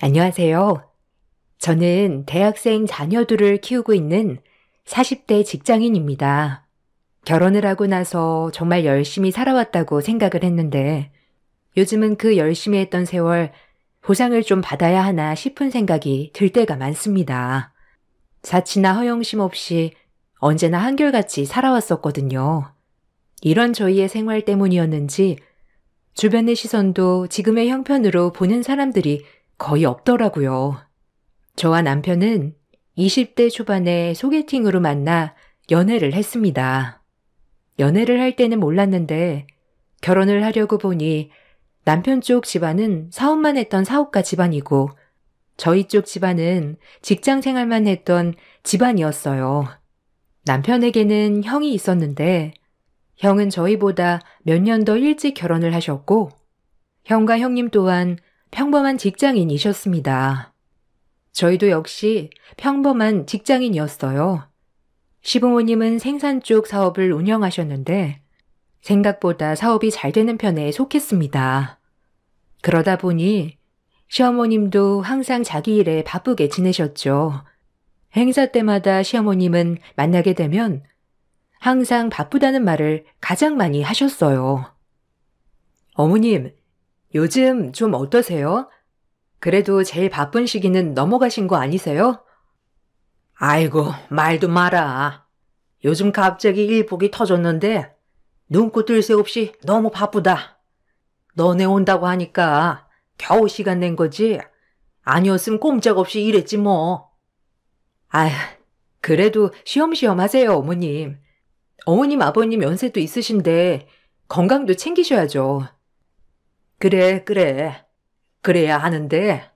안녕하세요. 저는 대학생 자녀들을 키우고 있는 40대 직장인입니다. 결혼을 하고 나서 정말 열심히 살아왔다고 생각을 했는데 요즘은 그 열심히 했던 세월 보상을 좀 받아야 하나 싶은 생각이 들 때가 많습니다. 사치나 허영심 없이 언제나 한결같이 살아왔었거든요. 이런 저희의 생활 때문이었는지 주변의 시선도 지금의 형편으로 보는 사람들이 거의 없더라고요. 저와 남편은 20대 초반에 소개팅으로 만나 연애를 했습니다. 연애를 할 때는 몰랐는데 결혼을 하려고 보니 남편 쪽 집안은 사업만 했던 사업가 집안이고 저희 쪽 집안은 직장 생활만 했던 집안이었어요. 남편에게는 형이 있었는데 형은 저희보다 몇 년 더 일찍 결혼을 하셨고 형과 형님 또한 평범한 직장인이셨습니다. 저희도 역시 평범한 직장인이었어요. 시부모님은 생산 쪽 사업을 운영하셨는데 생각보다 사업이 잘 되는 편에 속했습니다. 그러다 보니 시어머님도 항상 자기 일에 바쁘게 지내셨죠. 행사 때마다 시어머님은 만나게 되면 항상 바쁘다는 말을 가장 많이 하셨어요. 어머님, 요즘 좀 어떠세요? 그래도 제일 바쁜 시기는 넘어가신 거 아니세요? 아이고, 말도 마라. 요즘 갑자기 일복이 터졌는데 눈코 뜰 새 없이 너무 바쁘다. 너네 온다고 하니까 겨우 시간 낸 거지. 아니었으면 꼼짝없이 일했지 뭐. 아휴, 그래도 쉬엄쉬엄 하세요, 어머님. 어머님, 아버님 연세도 있으신데 건강도 챙기셔야죠. 그래. 그래야 하는데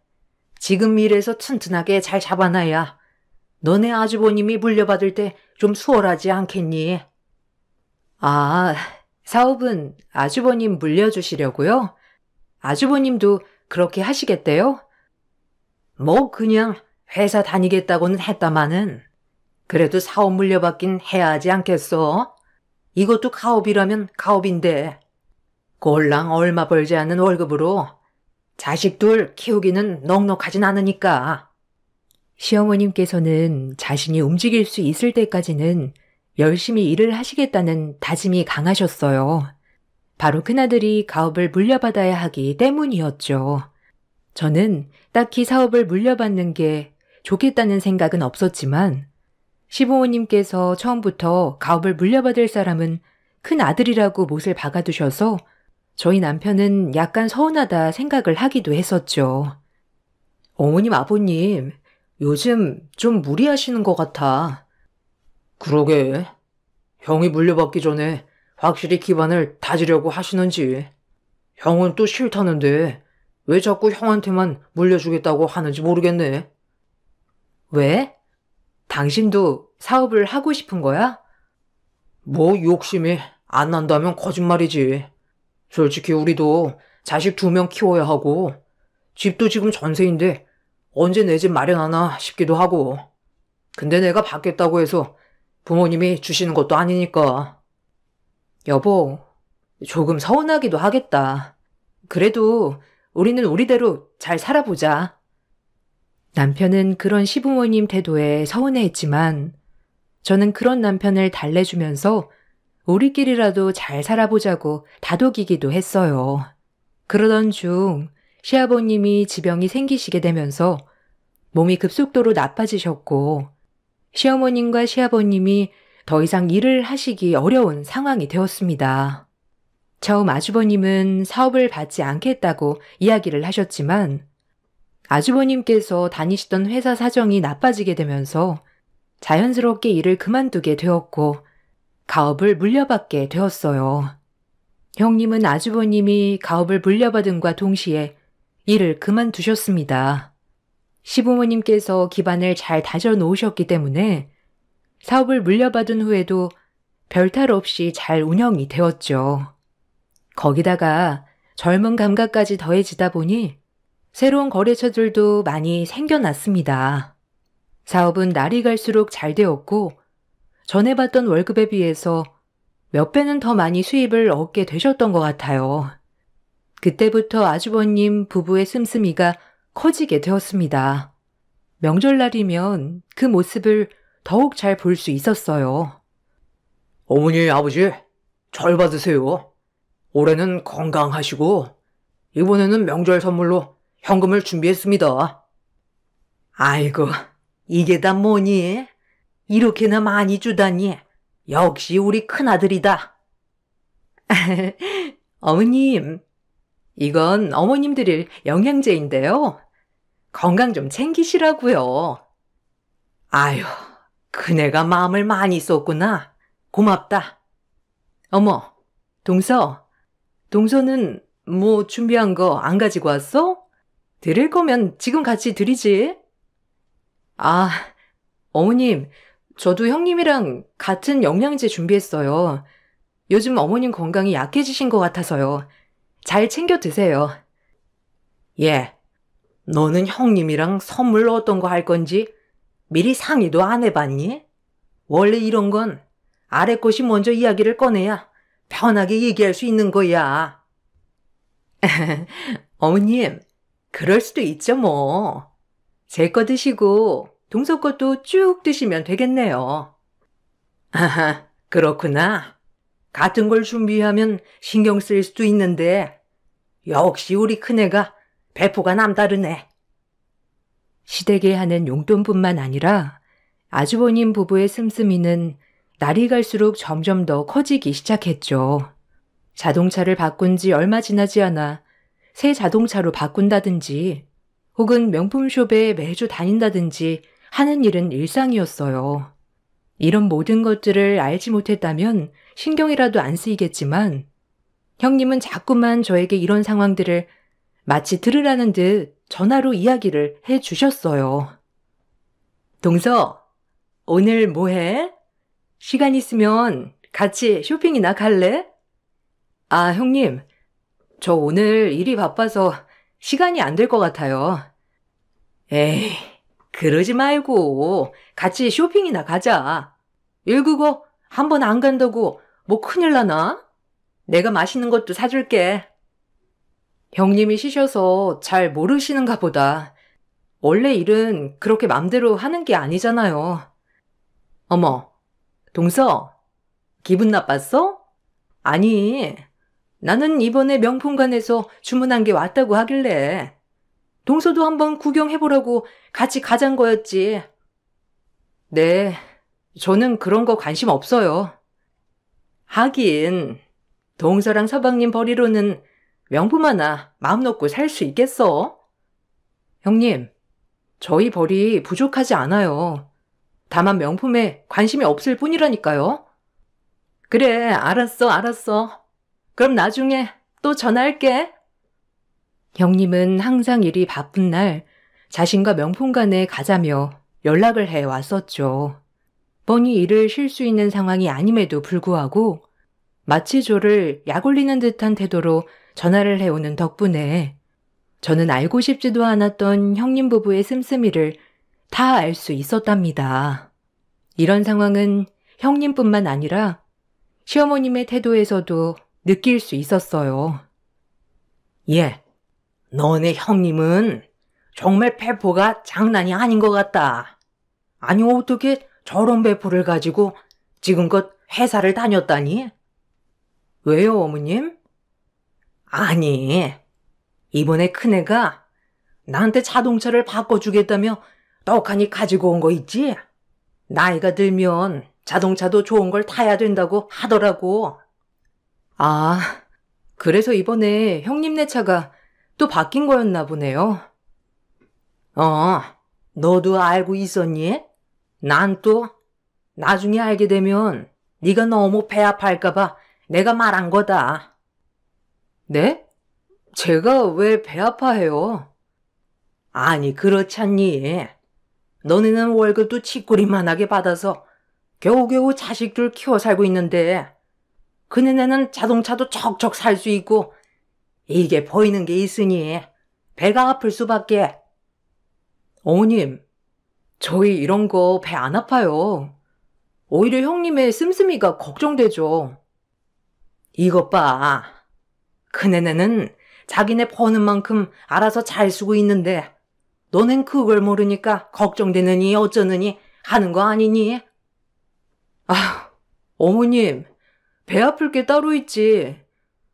지금 일해서 튼튼하게 잘 잡아놔야 너네 아주버님이 물려받을 때 좀 수월하지 않겠니? 아, 사업은 아주버님 물려주시려고요? 아주버님도 그렇게 하시겠대요? 뭐 그냥 회사 다니겠다고는 했다마는 그래도 사업 물려받긴 해야 하지 않겠어? 이것도 가업이라면 가업인데 골랑 얼마 벌지 않는 월급으로 자식 둘 키우기는 넉넉하진 않으니까. 시어머님께서는 자신이 움직일 수 있을 때까지는 열심히 일을 하시겠다는 다짐이 강하셨어요. 바로 큰아들이 가업을 물려받아야 하기 때문이었죠. 저는 딱히 사업을 물려받는 게 좋겠다는 생각은 없었지만 시부모님께서 처음부터 가업을 물려받을 사람은 큰아들이라고 못을 박아두셔서 저희 남편은 약간 서운하다 생각을 하기도 했었죠. 어머님, 아버님, 요즘 좀 무리하시는 것 같아. 그러게. 형이 물려받기 전에 확실히 기반을 다지려고 하시는지. 형은 또 싫다는데 왜 자꾸 형한테만 물려주겠다고 하는지 모르겠네. 왜? 당신도 사업을 하고 싶은 거야? 뭐 욕심이 안 난다면 거짓말이지. 솔직히 우리도 자식 2명 키워야 하고 집도 지금 전세인데 언제 내 집 마련하나 싶기도 하고. 근데 내가 받겠다고 해서 부모님이 주시는 것도 아니니까. 여보, 조금 서운하기도 하겠다. 그래도 우리는 우리대로 잘 살아보자. 남편은 그런 시부모님 태도에 서운해했지만 저는 그런 남편을 달래주면서 우리끼리라도 잘 살아보자고 다독이기도 했어요. 그러던 중 시아버님이 지병이 생기시게 되면서 몸이 급속도로 나빠지셨고 시어머님과 시아버님이 더 이상 일을 하시기 어려운 상황이 되었습니다. 처음 아주버님은 사업을 받지 않겠다고 이야기를 하셨지만 아주버님께서 다니시던 회사 사정이 나빠지게 되면서 자연스럽게 일을 그만두게 되었고 가업을 물려받게 되었어요. 형님은 아주버님이 가업을 물려받음과 동시에 일을 그만두셨습니다. 시부모님께서 기반을 잘 다져 놓으셨기 때문에 사업을 물려받은 후에도 별탈 없이 잘 운영이 되었죠. 거기다가 젊은 감각까지 더해지다 보니 새로운 거래처들도 많이 생겨났습니다. 사업은 날이 갈수록 잘 되었고 전에 받던 월급에 비해서 몇 배는 더 많이 수입을 얻게 되셨던 것 같아요. 그때부터 아주버님 부부의 씀씀이가 커지게 되었습니다. 명절날이면 그 모습을 더욱 잘 볼 수 있었어요. 어머니, 아버지, 절 받으세요. 올해는 건강하시고 이번에는 명절 선물로 현금을 준비했습니다. 아이고, 이게 다 뭐니? 이렇게나 많이 주다니. 역시 우리 큰아들이다. 어머님, 이건 어머님 드릴 영양제인데요. 건강 좀 챙기시라고요. 아유, 큰애가 마음을 많이 썼구나. 고맙다. 어머, 동서는 뭐 준비한 거 안 가지고 왔어? 드릴 거면 지금 같이 드리지. 아, 어머님, 저도 형님이랑 같은 영양제 준비했어요. 요즘 어머님 건강이 약해지신 것 같아서요. 잘 챙겨 드세요. 예, 너는 형님이랑 선물 어떤 거 할 건지 미리 상의도 안 해봤니? 원래 이런 건 아래 것이 먼저 이야기를 꺼내야 편하게 얘기할 수 있는 거야. 어머님, 그럴 수도 있죠 뭐. 제 거 드시고 동서 것도 쭉 드시면 되겠네요. 아하, 그렇구나. 같은 걸 준비하면 신경 쓸 수도 있는데 역시 우리 큰애가 배포가 남다르네. 시댁에 하는 용돈뿐만 아니라 아주버님 부부의 씀씀이는 날이 갈수록 점점 더 커지기 시작했죠. 자동차를 바꾼 지 얼마 지나지 않아 새 자동차로 바꾼다든지 혹은 명품숍에 매주 다닌다든지 하는 일은 일상이었어요. 이런 모든 것들을 알지 못했다면 신경이라도 안 쓰이겠지만 형님은 자꾸만 저에게 이런 상황들을 마치 들으라는 듯 전화로 이야기를 해 주셨어요. 동서, 오늘 뭐 해? 시간 있으면 같이 쇼핑이나 갈래? 아, 형님, 저 오늘 일이 바빠서 시간이 안 될 것 같아요. 에이, 그러지 말고 같이 쇼핑이나 가자. 일 그거 한 번 안 간다고 뭐 큰일 나나? 내가 맛있는 것도 사줄게. 형님이 쉬셔서 잘 모르시는가 보다. 원래 일은 그렇게 맘대로 하는 게 아니잖아요. 어머, 동서, 기분 나빴어? 아니, 나는 이번에 명품관에서 주문한 게 왔다고 하길래 동서도 한번 구경해보라고 같이 가잔 거였지. 네, 저는 그런 거 관심 없어요. 하긴, 동서랑 서방님 버리로는 명품 하나 마음 놓고 살 수 있겠어? 형님, 저희 벌이 부족하지 않아요. 다만 명품에 관심이 없을 뿐이라니까요. 그래, 알았어. 그럼 나중에 또 전화할게. 형님은 항상 일이 바쁜 날 자신과 명품관에 가자며 연락을 해 왔었죠. 뻔히 일을 쉴 수 있는 상황이 아님에도 불구하고 마치 저를 약올리는 듯한 태도로 전화를 해오는 덕분에 저는 알고 싶지도 않았던 형님 부부의 씀씀이를 다 알 수 있었답니다. 이런 상황은 형님뿐만 아니라 시어머님의 태도에서도 느낄 수 있었어요. 예, 너네 형님은 정말 배포가 장난이 아닌 것 같다. 아니, 어떻게 저런 배포를 가지고 지금껏 회사를 다녔다니? 왜요, 어머님? 아니, 이번에 큰애가 나한테 자동차를 바꿔주겠다며 떡하니 가지고 온 거 있지? 나이가 들면 자동차도 좋은 걸 타야 된다고 하더라고. 아, 그래서 이번에 형님네 차가 또 바뀐 거였나 보네요. 너도 알고 있었니? 난 또 나중에 알게 되면 네가 너무 배 아파할까 봐 내가 말한 거다. 네? 제가 왜 배 아파해요? 아니, 그렇지 않니? 너네는 월급도 치꾸리만하게 받아서 겨우겨우 자식들 키워 살고 있는데 그네는 자동차도 척척 살 수 있고 이게 보이는 게 있으니 배가 아플 수밖에. 어머님, 저희 이런 거 배 안 아파요. 오히려 형님의 씀씀이가 걱정되죠. 이것 봐. 큰애네는 자기네 버는 만큼 알아서 잘 쓰고 있는데 너넨 그걸 모르니까 걱정되느니 어쩌느니 하는 거 아니니? 아, 어머님, 배 아플 게 따로 있지.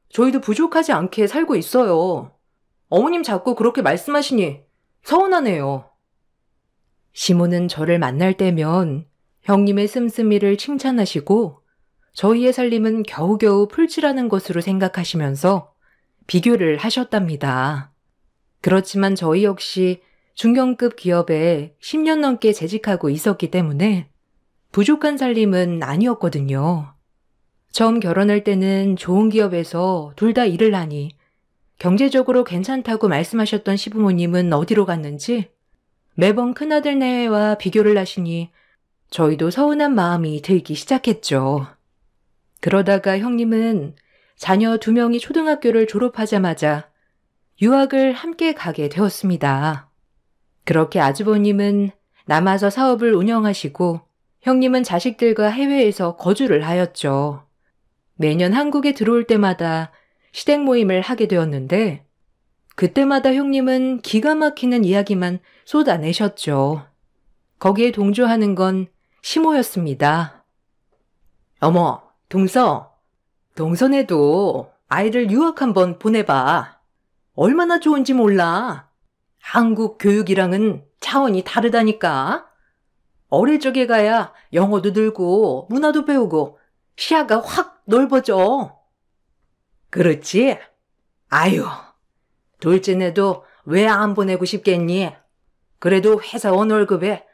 저희도 부족하지 않게 살고 있어요. 어머님 자꾸 그렇게 말씀하시니 서운하네요. 시모는 저를 만날 때면 형님의 씀씀이를 칭찬하시고 저희의 살림은 겨우겨우 풀칠하는 것으로 생각하시면서 비교를 하셨답니다. 그렇지만 저희 역시 중견급 기업에 10년 넘게 재직하고 있었기 때문에 부족한 살림은 아니었거든요. 처음 결혼할 때는 좋은 기업에서 둘 다 일을 하니 경제적으로 괜찮다고 말씀하셨던 시부모님은 어디로 갔는지 매번 큰아들 내외와 비교를 하시니 저희도 서운한 마음이 들기 시작했죠. 그러다가 형님은 자녀 2명이 초등학교를 졸업하자마자 유학을 함께 가게 되었습니다. 그렇게 아주버님은 남아서 사업을 운영하시고 형님은 자식들과 해외에서 거주를 하였죠. 매년 한국에 들어올 때마다 시댁 모임을 하게 되었는데 그때마다 형님은 기가 막히는 이야기만 쏟아내셨죠. 거기에 동조하는 건 시모였습니다. 어머, 동선에도 아이들 유학 한번 보내봐. 얼마나 좋은지 몰라. 한국 교육이랑은 차원이 다르다니까. 어릴 적에 가야 영어도 늘고 문화도 배우고 시야가 확 넓어져. 그렇지? 아유, 둘째네도 왜 안 보내고 싶겠니? 그래도 회사원 월급에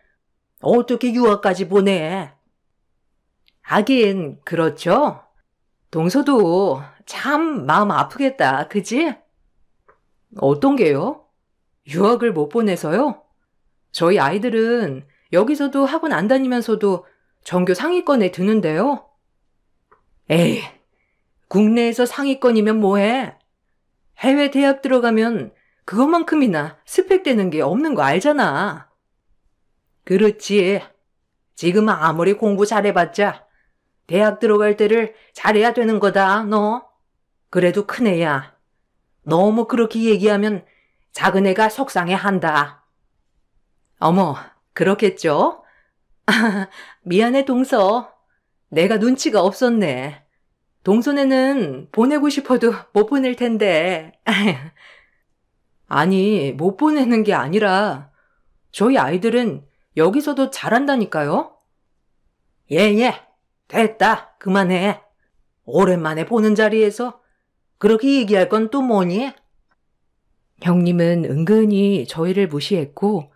어떻게 유학까지 보내? 하긴 그렇죠. 동서도 참 마음 아프겠다, 그지? 어떤 게요? 유학을 못 보내서요? 저희 아이들은 여기서도 학원 안 다니면서도 전교 상위권에 드는데요. 에이, 국내에서 상위권이면 뭐해? 해외 대학 들어가면 그것만큼이나 스펙되는 게 없는 거 알잖아. 그렇지. 지금 아무리 공부 잘해봤자 대학 들어갈 때를 잘해야 되는 거다, 너. 그래도 큰애야. 너무 그렇게 얘기하면 작은애가 속상해한다. 어머, 그렇겠죠? 미안해, 동서. 내가 눈치가 없었네. 동선에는 보내고 싶어도 못 보낼 텐데. 아니, 못 보내는 게 아니라 저희 아이들은 여기서도 잘한다니까요? 예. 됐다. 그만해. 오랜만에 보는 자리에서 그렇게 얘기할 건 또 뭐니? 형님은 은근히 저희를 무시했고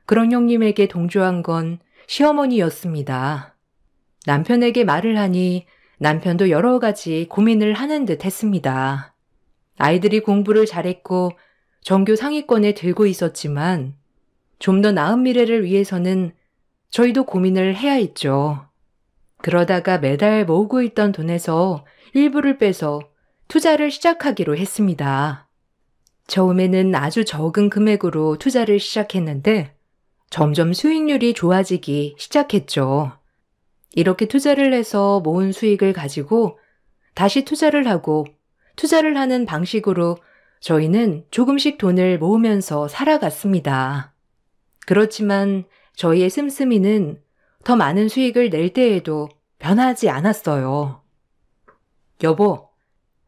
그런 형님에게 동조한 건 시어머니였습니다. 남편에게 말을 하니 남편도 여러 가지 고민을 하는 듯 했습니다. 아이들이 공부를 잘했고 전교 상위권에 들고 있었지만 좀 더 나은 미래를 위해서는 저희도 고민을 해야 했죠. 그러다가 매달 모으고 있던 돈에서 일부를 빼서 투자를 시작하기로 했습니다. 처음에는 아주 적은 금액으로 투자를 시작했는데 점점 수익률이 좋아지기 시작했죠. 이렇게 투자를 해서 모은 수익을 가지고 다시 투자를 하고 투자를 하는 방식으로 저희는 조금씩 돈을 모으면서 살아갔습니다. 그렇지만 저희의 씀씀이는 더 많은 수익을 낼 때에도 변하지 않았어요. 여보,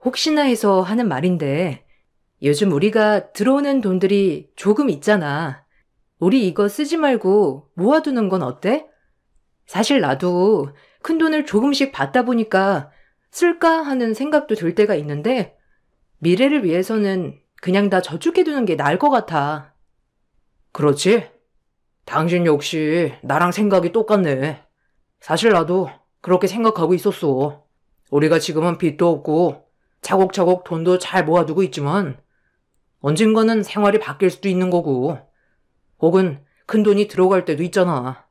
혹시나 해서 하는 말인데 요즘 우리가 들어오는 돈들이 조금 있잖아. 우리 이거 쓰지 말고 모아두는 건 어때? 사실 나도 큰 돈을 조금씩 받다 보니까 쓸까 하는 생각도 들 때가 있는데 미래를 위해서는 그냥 다 저축해두는 게 나을 것 같아. 그렇지? 당신 역시 나랑 생각이 똑같네. 사실 나도 그렇게 생각하고 있었어. 우리가 지금은 빚도 없고 차곡차곡 돈도 잘 모아두고 있지만 언젠가는 생활이 바뀔 수도 있는 거고 혹은 큰 돈이 들어갈 때도 있잖아.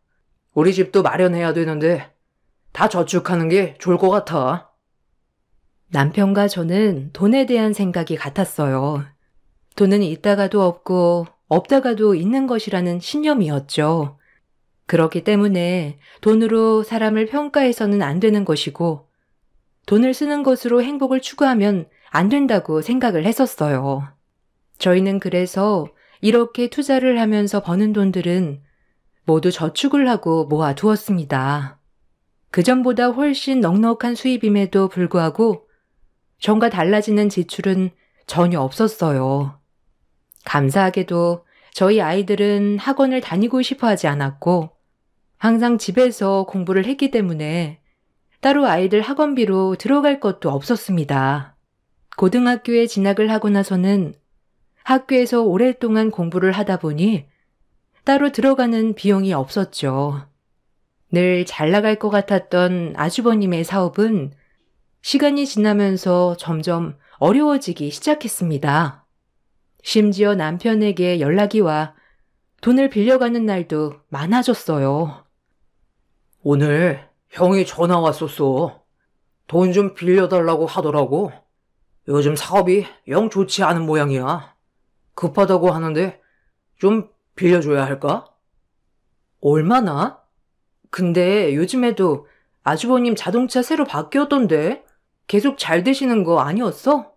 우리 집도 마련해야 되는데 다 저축하는 게 좋을 것 같아. 남편과 저는 돈에 대한 생각이 같았어요. 돈은 있다가도 없고 없다가도 있는 것이라는 신념이었죠. 그렇기 때문에 돈으로 사람을 평가해서는 안 되는 것이고 돈을 쓰는 것으로 행복을 추구하면 안 된다고 생각을 했었어요. 저희는 그래서 이렇게 투자를 하면서 버는 돈들은 모두 저축을 하고 모아두었습니다. 그전보다 훨씬 넉넉한 수입임에도 불구하고 전과 달라지는 지출은 전혀 없었어요. 감사하게도 저희 아이들은 학원을 다니고 싶어 하지 않았고 항상 집에서 공부를 했기 때문에 따로 아이들 학원비로 들어갈 것도 없었습니다. 고등학교에 진학을 하고 나서는 학교에서 오랫동안 공부를 하다 보니 따로 들어가는 비용이 없었죠. 늘 잘 나갈 것 같았던 아주버님의 사업은 시간이 지나면서 점점 어려워지기 시작했습니다. 심지어 남편에게 연락이 와 돈을 빌려가는 날도 많아졌어요. 오늘 형이 전화 왔었어. 돈 좀 빌려달라고 하더라고. 요즘 사업이 영 좋지 않은 모양이야. 급하다고 하는데 좀 빌려줘야 할까? 얼마나? 근데 요즘에도 아주버님 자동차 새로 바뀌었던데 계속 잘 되시는 거 아니었어?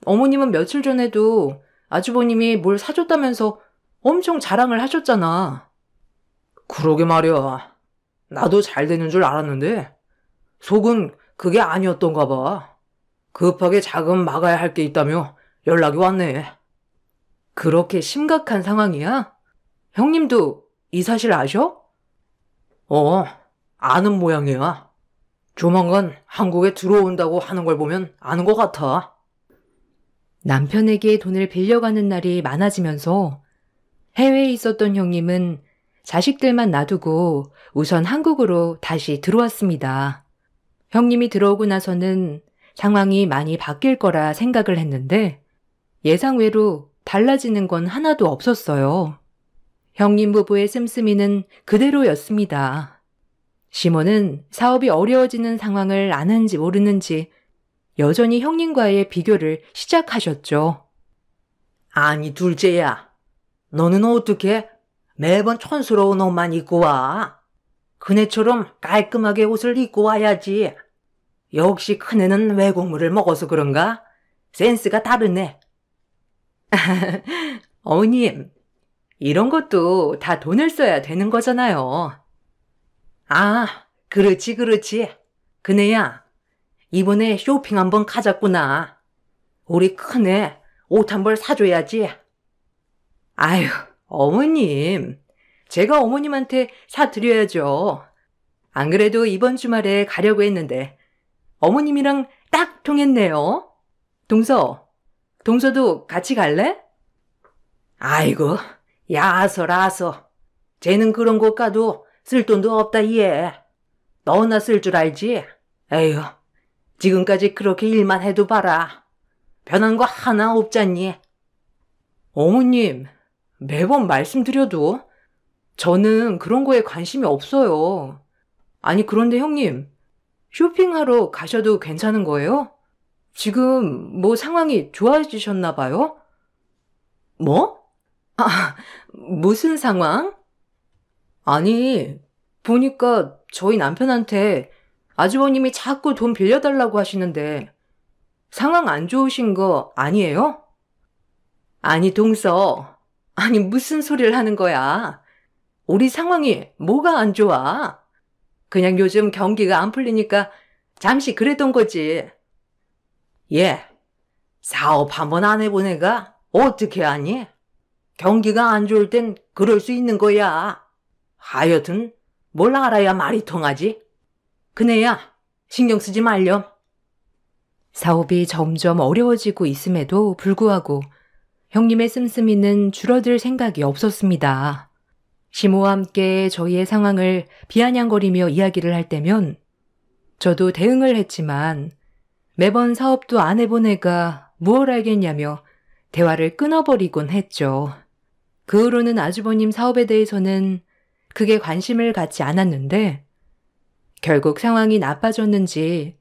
어머님은 며칠 전에도 아주버님이 뭘 사줬다면서 엄청 자랑을 하셨잖아. 그러게 말이야. 나도 잘 되는 줄 알았는데 속은 그게 아니었던가 봐. 급하게 자금 막아야 할 게 있다며 연락이 왔네. 그렇게 심각한 상황이야? 형님도 이 사실 아셔? 아는 모양이야. 조만간 한국에 들어온다고 하는 걸 보면 아는 것 같아. 남편에게 돈을 빌려가는 날이 많아지면서 해외에 있었던 형님은 자식들만 놔두고 우선 한국으로 다시 들어왔습니다. 형님이 들어오고 나서는 상황이 많이 바뀔 거라 생각을 했는데 예상외로 달라지는 건 하나도 없었어요. 형님 부부의 씀씀이는 그대로였습니다. 시몬은 사업이 어려워지는 상황을 아는지 모르는지 여전히 형님과의 비교를 시작하셨죠. 아니 둘째야, 너는 어떻게 매번 촌스러운 옷만 입고 와? 그네처럼 깔끔하게 옷을 입고 와야지. 역시 큰애는 외국물을 먹어서 그런가? 센스가 다르네. 어머님, 이런 것도 다 돈을 써야 되는 거잖아요. 아, 그렇지. 그네야, 이번에 쇼핑 한번 가자꾸나. 우리 큰애 옷 한 벌 사줘야지. 아유, 어머님. 제가 어머님한테 사드려야죠. 안 그래도 이번 주말에 가려고 했는데 어머님이랑 딱 통했네요. 동서도 같이 갈래? 아이고, 야서라서. 쟤는 그런 곳 가도 쓸 돈도 없다 얘. 너나 쓸 줄 알지? 에휴, 지금까지 그렇게 일만 해도 봐라. 변한 거 하나 없잖니. 어머님, 매번 말씀드려도 저는 그런 거에 관심이 없어요. 아니, 그런데 형님, 쇼핑하러 가셔도 괜찮은 거예요? 지금 뭐 상황이 좋아지셨나 봐요? 뭐? 무슨 상황? 아니, 보니까 저희 남편한테 아주버님이 자꾸 돈 빌려달라고 하시는데 상황 안 좋으신 거 아니에요? 아니, 동서. 아니, 무슨 소리를 하는 거야? 우리 상황이 뭐가 안 좋아? 그냥 요즘 경기가 안 풀리니까 잠시 그랬던 거지. 예, 사업 한번 안 해본 애가 어떻게 하니? 경기가 안 좋을 땐 그럴 수 있는 거야. 하여튼 뭘 알아야 말이 통하지? 그네야, 신경 쓰지 말렴. 사업이 점점 어려워지고 있음에도 불구하고 형님의 씀씀이는 줄어들 생각이 없었습니다. 시모와 함께 저희의 상황을 비아냥거리며 이야기를 할 때면 저도 대응을 했지만 매번 사업도 안 해본 애가 무얼 알겠냐며 대화를 끊어버리곤 했죠. 그 후로는 아주버님 사업에 대해서는 크게 관심을 갖지 않았는데 결국 상황이 나빠졌는지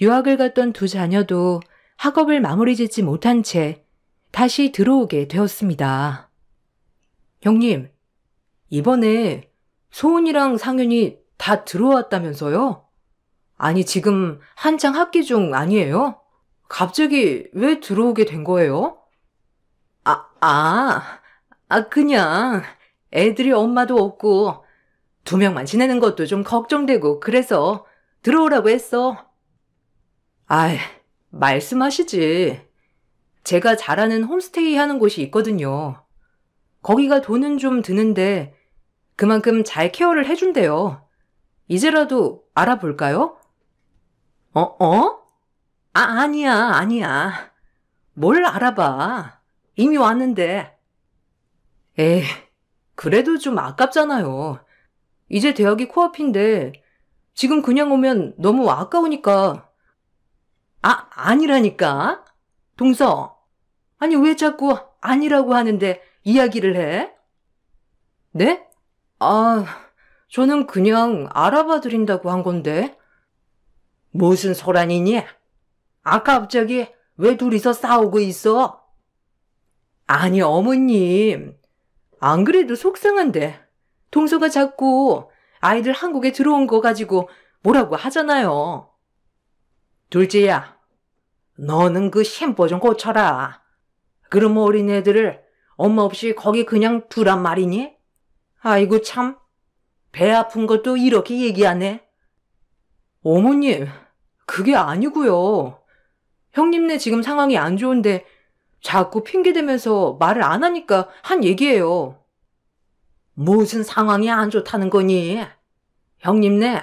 유학을 갔던 두 자녀도 학업을 마무리 짓지 못한 채 다시 들어오게 되었습니다. 형님, 이번에 소은이랑 상윤이 다 들어왔다면서요? 아니, 지금 한창 학기 중 아니에요? 갑자기 왜 들어오게 된 거예요? 그냥 애들이 엄마도 없고 2명만 지내는 것도 좀 걱정되고 그래서 들어오라고 했어. 아이, 말씀하시지. 제가 잘 아는 홈스테이 하는 곳이 있거든요. 거기가 돈은 좀 드는데 그만큼 잘 케어를 해준대요. 이제라도 알아볼까요? 아니야. 뭘 알아봐. 이미 왔는데. 에이, 그래도 좀 아깝잖아요. 이제 대학이 코앞인데 지금 그냥 오면 너무 아까우니까. 아니라니까. 동서. 아니 왜 자꾸 아니라고 하는데 이야기를 해? 네? 저는 그냥 알아봐 드린다고 한 건데. 무슨 소란이니? 갑자기 왜 둘이서 싸우고 있어? 아니, 어머님. 안 그래도 속상한데. 동서가 자꾸 아이들 한국에 들어온 거 가지고 뭐라고 하잖아요. 둘째야, 너는 그 셈법 좀 고쳐라. 그럼 어린애들을 엄마 없이 거기 그냥 두란 말이니? 아이고 참, 배 아픈 것도 이렇게 얘기하네. 어머님, 그게 아니고요. 형님네 지금 상황이 안 좋은데 자꾸 핑계대면서 말을 안 하니까 한 얘기예요. 무슨 상황이 안 좋다는 거니? 형님네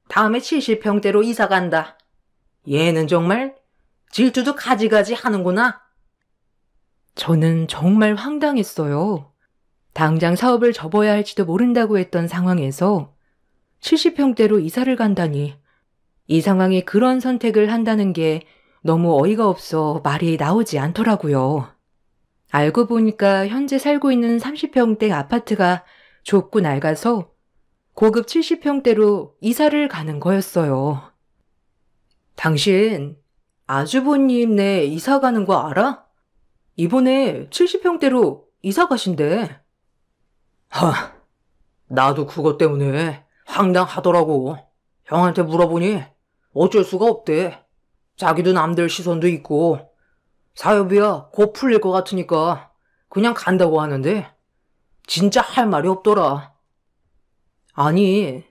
다음에 70평대로 이사 간다. 얘는 정말 질투도 가지가지 하는구나. 저는 정말 황당했어요. 당장 사업을 접어야 할지도 모른다고 했던 상황에서 70평대로 이사를 간다니. 이 상황에 그런 선택을 한다는 게 너무 어이가 없어 말이 나오지 않더라고요. 알고 보니까 현재 살고 있는 30평대 아파트가 좁고 낡아서 고급 70평대로 이사를 가는 거였어요. 당신 아주버님네 이사 가는 거 알아? 이번에 70평대로 이사 가신대. 나도 그것 때문에 황당하더라고. 형한테 물어보니 어쩔 수가 없대. 자기도 남들 시선도 있고 사업이야 곧 풀릴 것 같으니까 그냥 간다고 하는데 진짜 할 말이 없더라. 아니,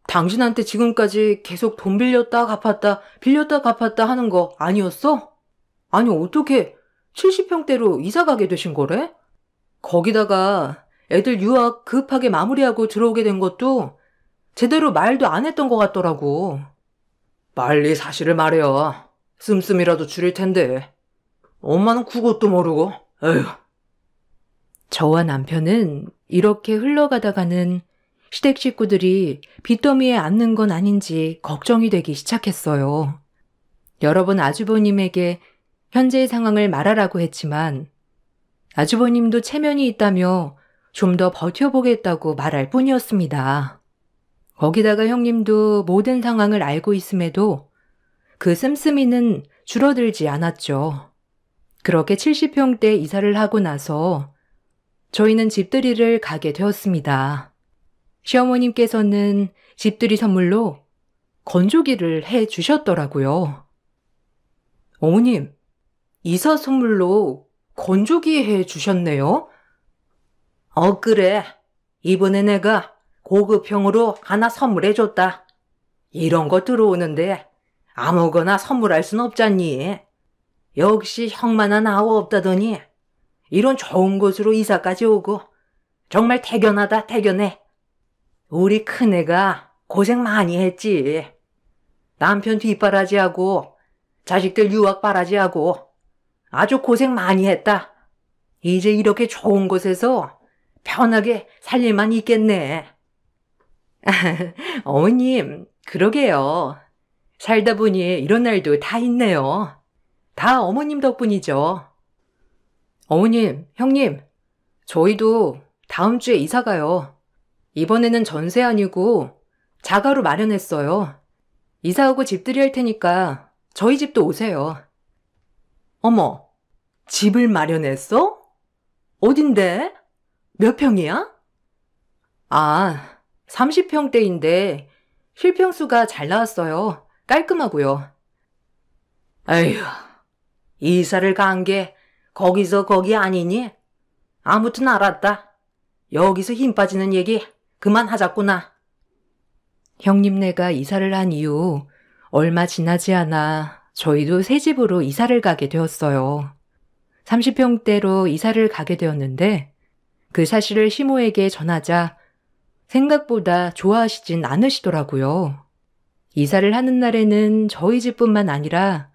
당신한테 지금까지 계속 돈 빌렸다 갚았다 빌렸다 갚았다 하는 거 아니었어? 아니 어떻게 70평대로 이사 가게 되신 거래? 거기다가 애들 유학 급하게 마무리하고 들어오게 된 것도 제대로 말도 안 했던 것 같더라고. 빨리 사실을 말해야 씀씀이라도 줄일 텐데. 엄마는 그것도 모르고. 에휴. 저와 남편은 이렇게 흘러가다가는 시댁 식구들이 빚더미에 앉는 건 아닌지 걱정이 되기 시작했어요. 여러 번 아주버님에게 현재의 상황을 말하라고 했지만 아주버님도 체면이 있다며 좀 더 버텨보겠다고 말할 뿐이었습니다. 거기다가 형님도 모든 상황을 알고 있음에도 그 씀씀이는 줄어들지 않았죠. 그렇게 70평대 이사를 하고 나서 저희는 집들이를 가게 되었습니다. 시어머님께서는 집들이 선물로 건조기를 해 주셨더라고요. 어머님, 이사 선물로 건조기 해 주셨네요? 그래. 이번에 내가 고급형으로 하나 선물해줬다. 이런 거 들어오는데 아무거나 선물할 순 없잖니. 역시 형만한 아우 없다더니 이런 좋은 곳으로 이사까지 오고 정말 대견하다 대견해. 우리 큰애가 고생 많이 했지. 남편 뒷바라지하고 자식들 유학 바라지하고 아주 고생 많이 했다. 이제 이렇게 좋은 곳에서 편하게 살 일만 있겠네. 어머님, 그러게요. 살다 보니 이런 날도 다 있네요. 다 어머님 덕분이죠. 어머님, 형님, 저희도 다음 주에 이사 가요. 이번에는 전세 아니고 자가로 마련했어요. 이사하고 집들이 할 테니까 저희 집도 오세요. 어머, 집을 마련했어? 어딘데? 몇 평이야? 30평대인데 실평수가 잘 나왔어요. 깔끔하고요. 에휴, 이사를 간 게 거기서 거기 아니니? 아무튼 알았다. 여기서 힘 빠지는 얘기 그만하자꾸나. 형님네가 이사를 한 이후 얼마 지나지 않아 저희도 새 집으로 이사를 가게 되었어요. 30평대로 이사를 가게 되었는데 그 사실을 시모에게 전하자 생각보다 좋아하시진 않으시더라고요. 이사를 하는 날에는 저희 집뿐만 아니라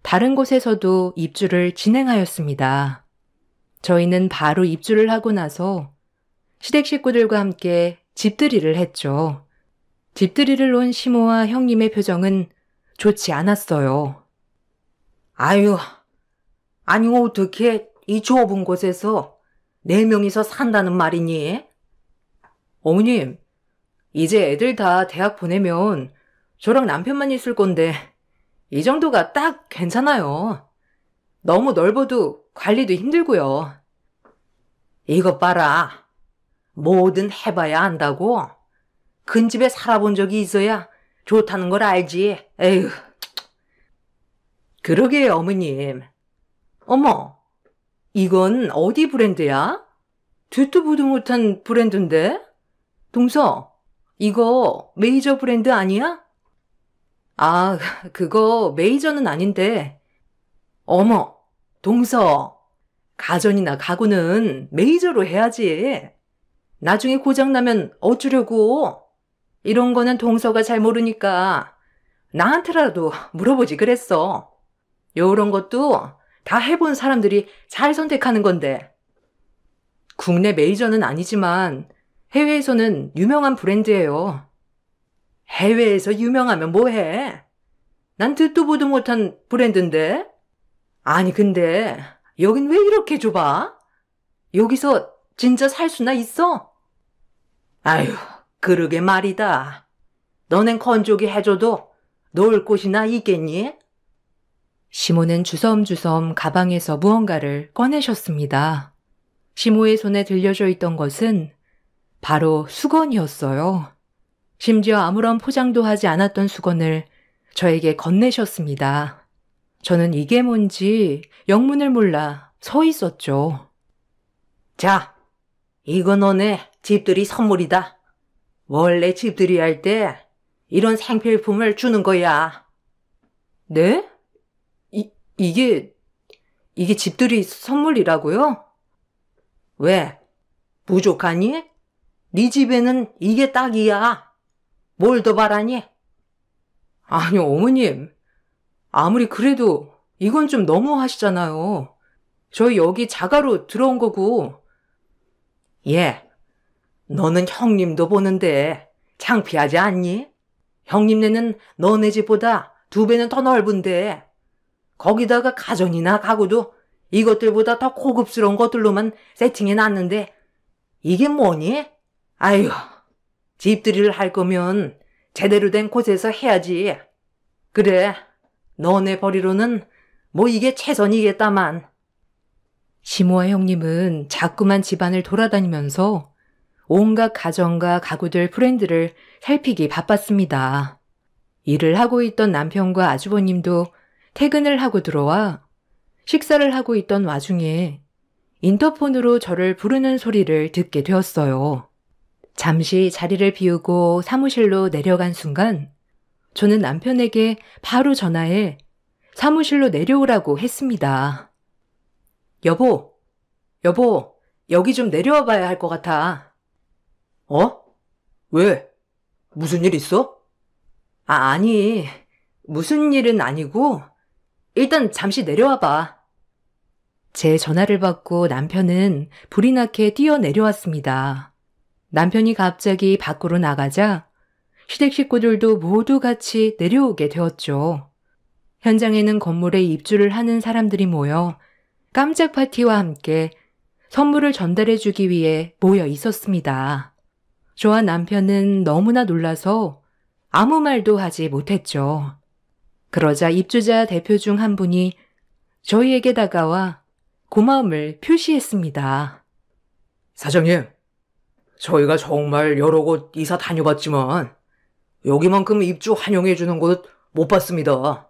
다른 곳에서도 입주를 진행하였습니다. 저희는 바로 입주를 하고 나서 시댁 식구들과 함께 집들이를 했죠. 집들이를 온 시모와 형님의 표정은 좋지 않았어요. 아유, 아니 어떻게 이 좁은 곳에서 4명이서 산다는 말이니? 어머님, 이제 애들 다 대학 보내면 저랑 남편만 있을 건데 이 정도가 딱 괜찮아요. 너무 넓어도 관리도 힘들고요. 이것 봐라. 뭐든 해봐야 안다고. 큰 집에 살아본 적이 있어야 좋다는 걸 알지. 에휴. 그러게요, 어머님. 어머, 이건 어디 브랜드야? 듣도 보도 못한 브랜드인데? 동서, 이거 메이저 브랜드 아니야? 아, 그거 메이저는 아닌데. 어머, 동서, 가전이나 가구는 메이저로 해야지. 나중에 고장나면 어쩌려고. 이런 거는 동서가 잘 모르니까 나한테라도 물어보지 그랬어. 요런 것도 다 해본 사람들이 잘 선택하는 건데. 국내 메이저는 아니지만 해외에서는 유명한 브랜드예요. 해외에서 유명하면 뭐해? 난 듣도 보도 못한 브랜드인데? 아니 근데 여긴 왜 이렇게 좁아? 여기서 진짜 살 수나 있어? 아휴, 그러게 말이다. 너넨 건조기 해줘도 놀 곳이나 있겠니? 시모는 주섬주섬 가방에서 무언가를 꺼내셨습니다. 시모의 손에 들려져 있던 것은 바로 수건이었어요. 심지어 아무런 포장도 하지 않았던 수건을 저에게 건네셨습니다. 저는 이게 뭔지 영문을 몰라 서 있었죠. 자, 이거 너네 집들이 선물이다. 원래 집들이 할 때 이런 생필품을 주는 거야. 네? 이게 집들이 선물이라고요? 왜? 부족하니? 네 집에는 이게 딱이야. 뭘 더 바라니? 아니, 어머님. 아무리 그래도 이건 좀 너무 하시잖아요. 저희 여기 자가로 들어온 거고. 예, 너는 형님도 보는데 창피하지 않니? 형님네는 너네 집보다 2배는 더 넓은데 거기다가 가전이나 가구도 이것들보다 더 고급스러운 것들로만 세팅해 놨는데 이게 뭐니? 아유, 집들이를 할 거면 제대로 된 곳에서 해야지. 그래, 너네 벌이로는 뭐 이게 최선이겠다만. 시모와 형님은 자꾸만 집안을 돌아다니면서 온갖 가전과 가구들 브랜드를 살피기 바빴습니다. 일을 하고 있던 남편과 아주버님도 퇴근을 하고 들어와 식사를 하고 있던 와중에 인터폰으로 저를 부르는 소리를 듣게 되었어요. 잠시 자리를 비우고 사무실로 내려간 순간 저는 남편에게 바로 전화해 사무실로 내려오라고 했습니다. 여보, 여기 좀 내려와 봐야 할 것 같아. 어? 왜? 무슨 일 있어? 아니, 무슨 일은 아니고 일단 잠시 내려와 봐. 제 전화를 받고 남편은 불이 나게 뛰어 내려왔습니다. 남편이 갑자기 밖으로 나가자 시댁 식구들도 모두 같이 내려오게 되었죠. 현장에는 건물에 입주를 하는 사람들이 모여 깜짝 파티와 함께 선물을 전달해주기 위해 모여 있었습니다. 저와 남편은 너무나 놀라서 아무 말도 하지 못했죠. 그러자 입주자 대표 중 한 분이 저희에게 다가와 고마움을 표시했습니다. 사장님, 저희가 정말 여러 곳 이사 다녀봤지만 여기만큼 입주 환영해주는 곳 못 봤습니다.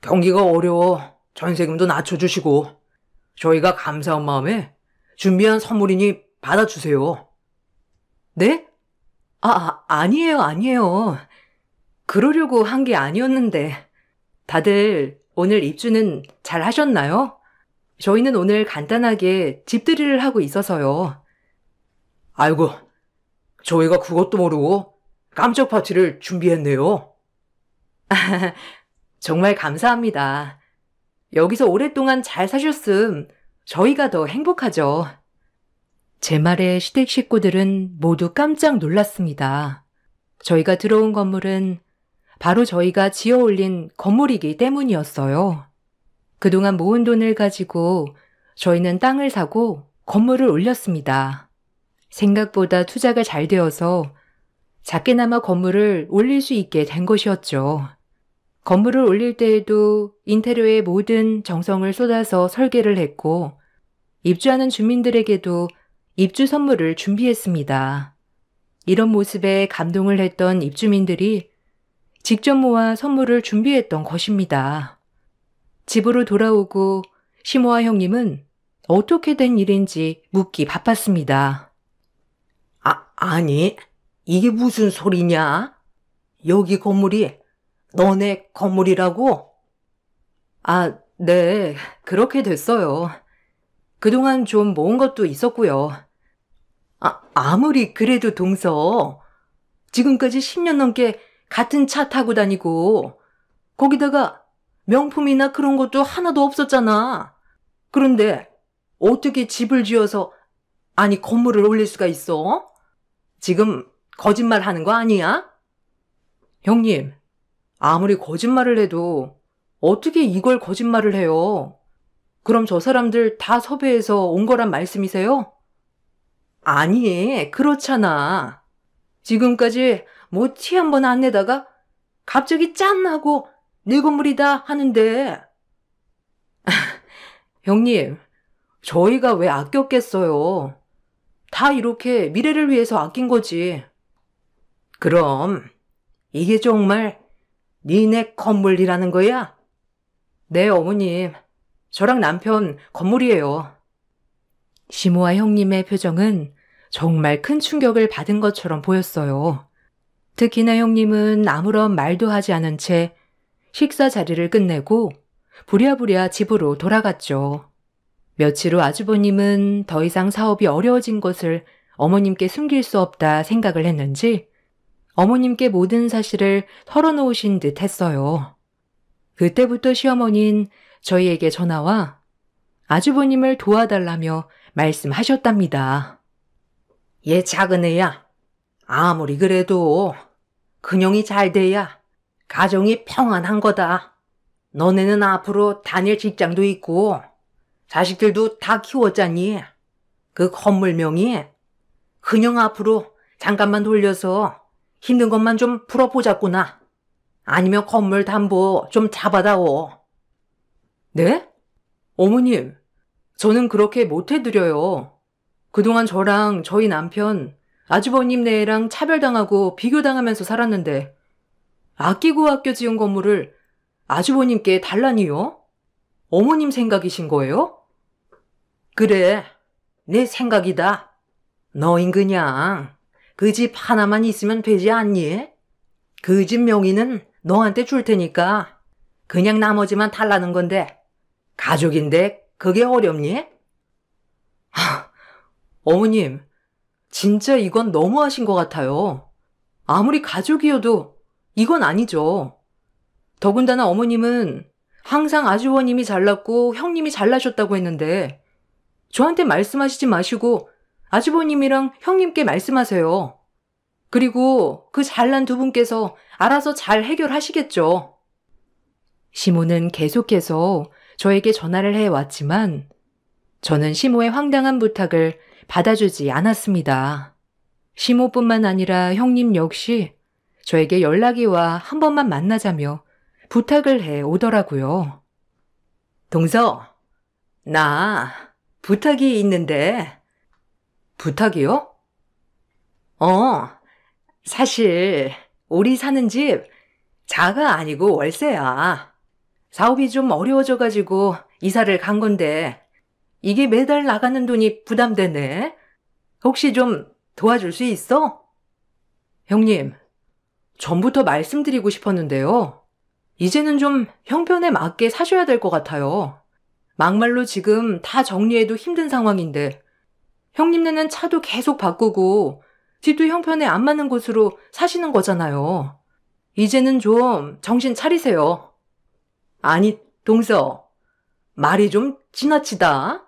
경기가 어려워 전세금도 낮춰주시고 저희가 감사한 마음에 준비한 선물이니 받아주세요. 네? 아니에요, 아니에요. 그러려고 한 게 아니었는데. 다들 오늘 입주는 잘 하셨나요? 저희는 오늘 간단하게 집들이를 하고 있어서요. 아이고, 저희가 그것도 모르고 깜짝 파티를 준비했네요. 정말 감사합니다. 여기서 오랫동안 잘 사셨음 저희가 더 행복하죠. 제 말에 시댁 식구들은 모두 깜짝 놀랐습니다. 저희가 들어온 건물은 바로 저희가 지어 올린 건물이기 때문이었어요. 그동안 모은 돈을 가지고 저희는 땅을 사고 건물을 올렸습니다. 생각보다 투자가 잘 되어서 작게나마 건물을 올릴 수 있게 된 것이었죠. 건물을 올릴 때에도 인테리어에 모든 정성을 쏟아서 설계를 했고 입주하는 주민들에게도 입주 선물을 준비했습니다. 이런 모습에 감동을 했던 입주민들이 직접 모아 선물을 준비했던 것입니다. 집으로 돌아오고 시모아 형님은 어떻게 된 일인지 묻기 바빴습니다. 아니, 이게 무슨 소리냐? 여기 건물이 너네 건물이라고? 네, 그렇게 됐어요. 그동안 좀 모은 것도 있었고요. 아무리 그래도 동서, 지금까지 10년 넘게 같은 차 타고 다니고, 거기다가 명품이나 그런 것도 하나도 없었잖아. 그런데 어떻게 집을 지어서, 아니 건물을 올릴 수가 있어? 지금 거짓말 하는 거 아니야? 형님, 아무리 거짓말을 해도 어떻게 이걸 거짓말을 해요? 그럼 저 사람들 다 섭외해서 온 거란 말씀이세요? 아니, 그렇잖아. 지금까지 뭐 티 한 번 안 내다가 갑자기 짠 하고 네 건물이다 하는데. 형님, 저희가 왜 아꼈겠어요? 다 이렇게 미래를 위해서 아낀 거지. 그럼 이게 정말 니네 건물이라는 거야? 네, 어머님. 저랑 남편 건물이에요. 시모아 형님의 표정은 정말 큰 충격을 받은 것처럼 보였어요. 특히나 형님은 아무런 말도 하지 않은 채 식사 자리를 끝내고 부랴부랴 집으로 돌아갔죠. 며칠 후 아주버님은 더 이상 사업이 어려워진 것을 어머님께 숨길 수 없다 생각을 했는지 어머님께 모든 사실을 털어놓으신 듯 했어요. 그때부터 시어머니는 저희에게 전화와 아주버님을 도와달라며 말씀하셨답니다. 얘 작은 애야. 아무리 그래도 근형이 잘 돼야 가정이 평안한 거다. 너네는 앞으로 다닐 직장도 있고 자식들도 다 키웠잖니. 그 건물명이 근형 앞으로 잠깐만 돌려서 힘든 것만 좀 풀어보자꾸나. 아니면 건물 담보 좀 잡아다오. 네? 어머님, 저는 그렇게 못해드려요. 그동안 저랑 저희 남편, 아주버님 네랑 차별당하고 비교당하면서 살았는데 아끼고 아껴 지은 건물을 아주버님께 달라니요? 어머님 생각이신 거예요? 그래, 내 생각이다. 너흰 그냥 그 집 하나만 있으면 되지 않니? 그 집 명의는 너한테 줄 테니까 그냥 나머지만 달라는 건데 가족인데 그게 어렵니? 어머님, 진짜 이건 너무하신 것 같아요. 아무리 가족이어도 이건 아니죠. 더군다나 어머님은 항상 아주버님이 잘났고 형님이 잘나셨다고 했는데 저한테 말씀하시지 마시고 아주버님이랑 형님께 말씀하세요. 그리고 그 잘난 두 분께서 알아서 잘 해결하시겠죠. 시모는 계속해서 저에게 전화를 해왔지만 저는 시모의 황당한 부탁을 받아주지 않았습니다. 시모뿐만 아니라 형님 역시 저에게 연락이 와 한 번만 만나자며 부탁을 해 오더라고요. 동서, 나 부탁이 있는데. 부탁이요? 사실 우리 사는 집 자가 아니고 월세야. 사업이 좀 어려워져가지고 이사를 간 건데 이게 매달 나가는 돈이 부담되네. 혹시 좀 도와줄 수 있어? 형님, 전부터 말씀드리고 싶었는데요. 이제는 좀 형편에 맞게 사셔야 될 것 같아요. 막말로 지금 다 정리해도 힘든 상황인데 형님네는 차도 계속 바꾸고 집도 형편에 안 맞는 곳으로 사시는 거잖아요. 이제는 좀 정신 차리세요. 아니, 동서, 말이 좀 지나치다.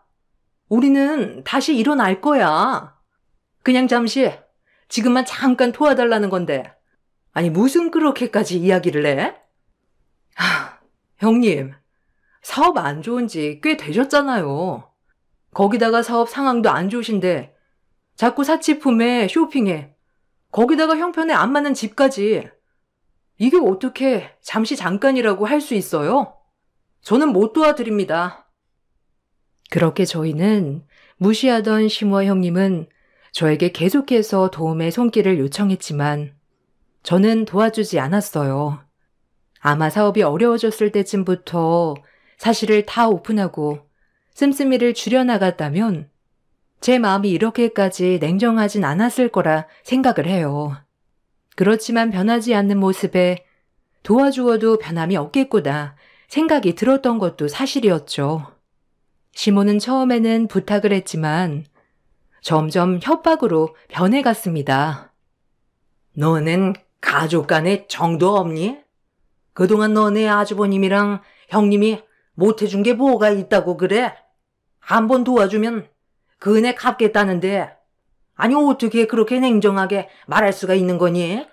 우리는 다시 일어날 거야. 그냥 잠시, 지금만 잠깐 도와달라는 건데. 아니, 무슨 그렇게까지 이야기를 해? 형님, 사업 안 좋은 지 꽤 되셨잖아요. 거기다가 사업 상황도 안 좋으신데 자꾸 사치품에 쇼핑에 거기다가 형편에 안 맞는 집까지 이게 어떻게 잠시 잠깐이라고 할 수 있어요? 저는 못 도와드립니다. 그렇게 저희는 무시하던 시모아 형님은 저에게 계속해서 도움의 손길을 요청했지만 저는 도와주지 않았어요. 아마 사업이 어려워졌을 때쯤부터 사실을 다 오픈하고 씀씀이를 줄여나갔다면 제 마음이 이렇게까지 냉정하진 않았을 거라 생각을 해요. 그렇지만 변하지 않는 모습에 도와주어도 변함이 없겠구나 생각이 들었던 것도 사실이었죠. 시모는 처음에는 부탁을 했지만 점점 협박으로 변해갔습니다. 너넨 가족 간에 정도 없니? 그동안 너네 아주버님이랑 형님이 못해준 게 뭐가 있다고 그래? 한번 도와주면 그 은혜 갚겠다는데 아니 어떻게 그렇게 냉정하게 말할 수가 있는 거니?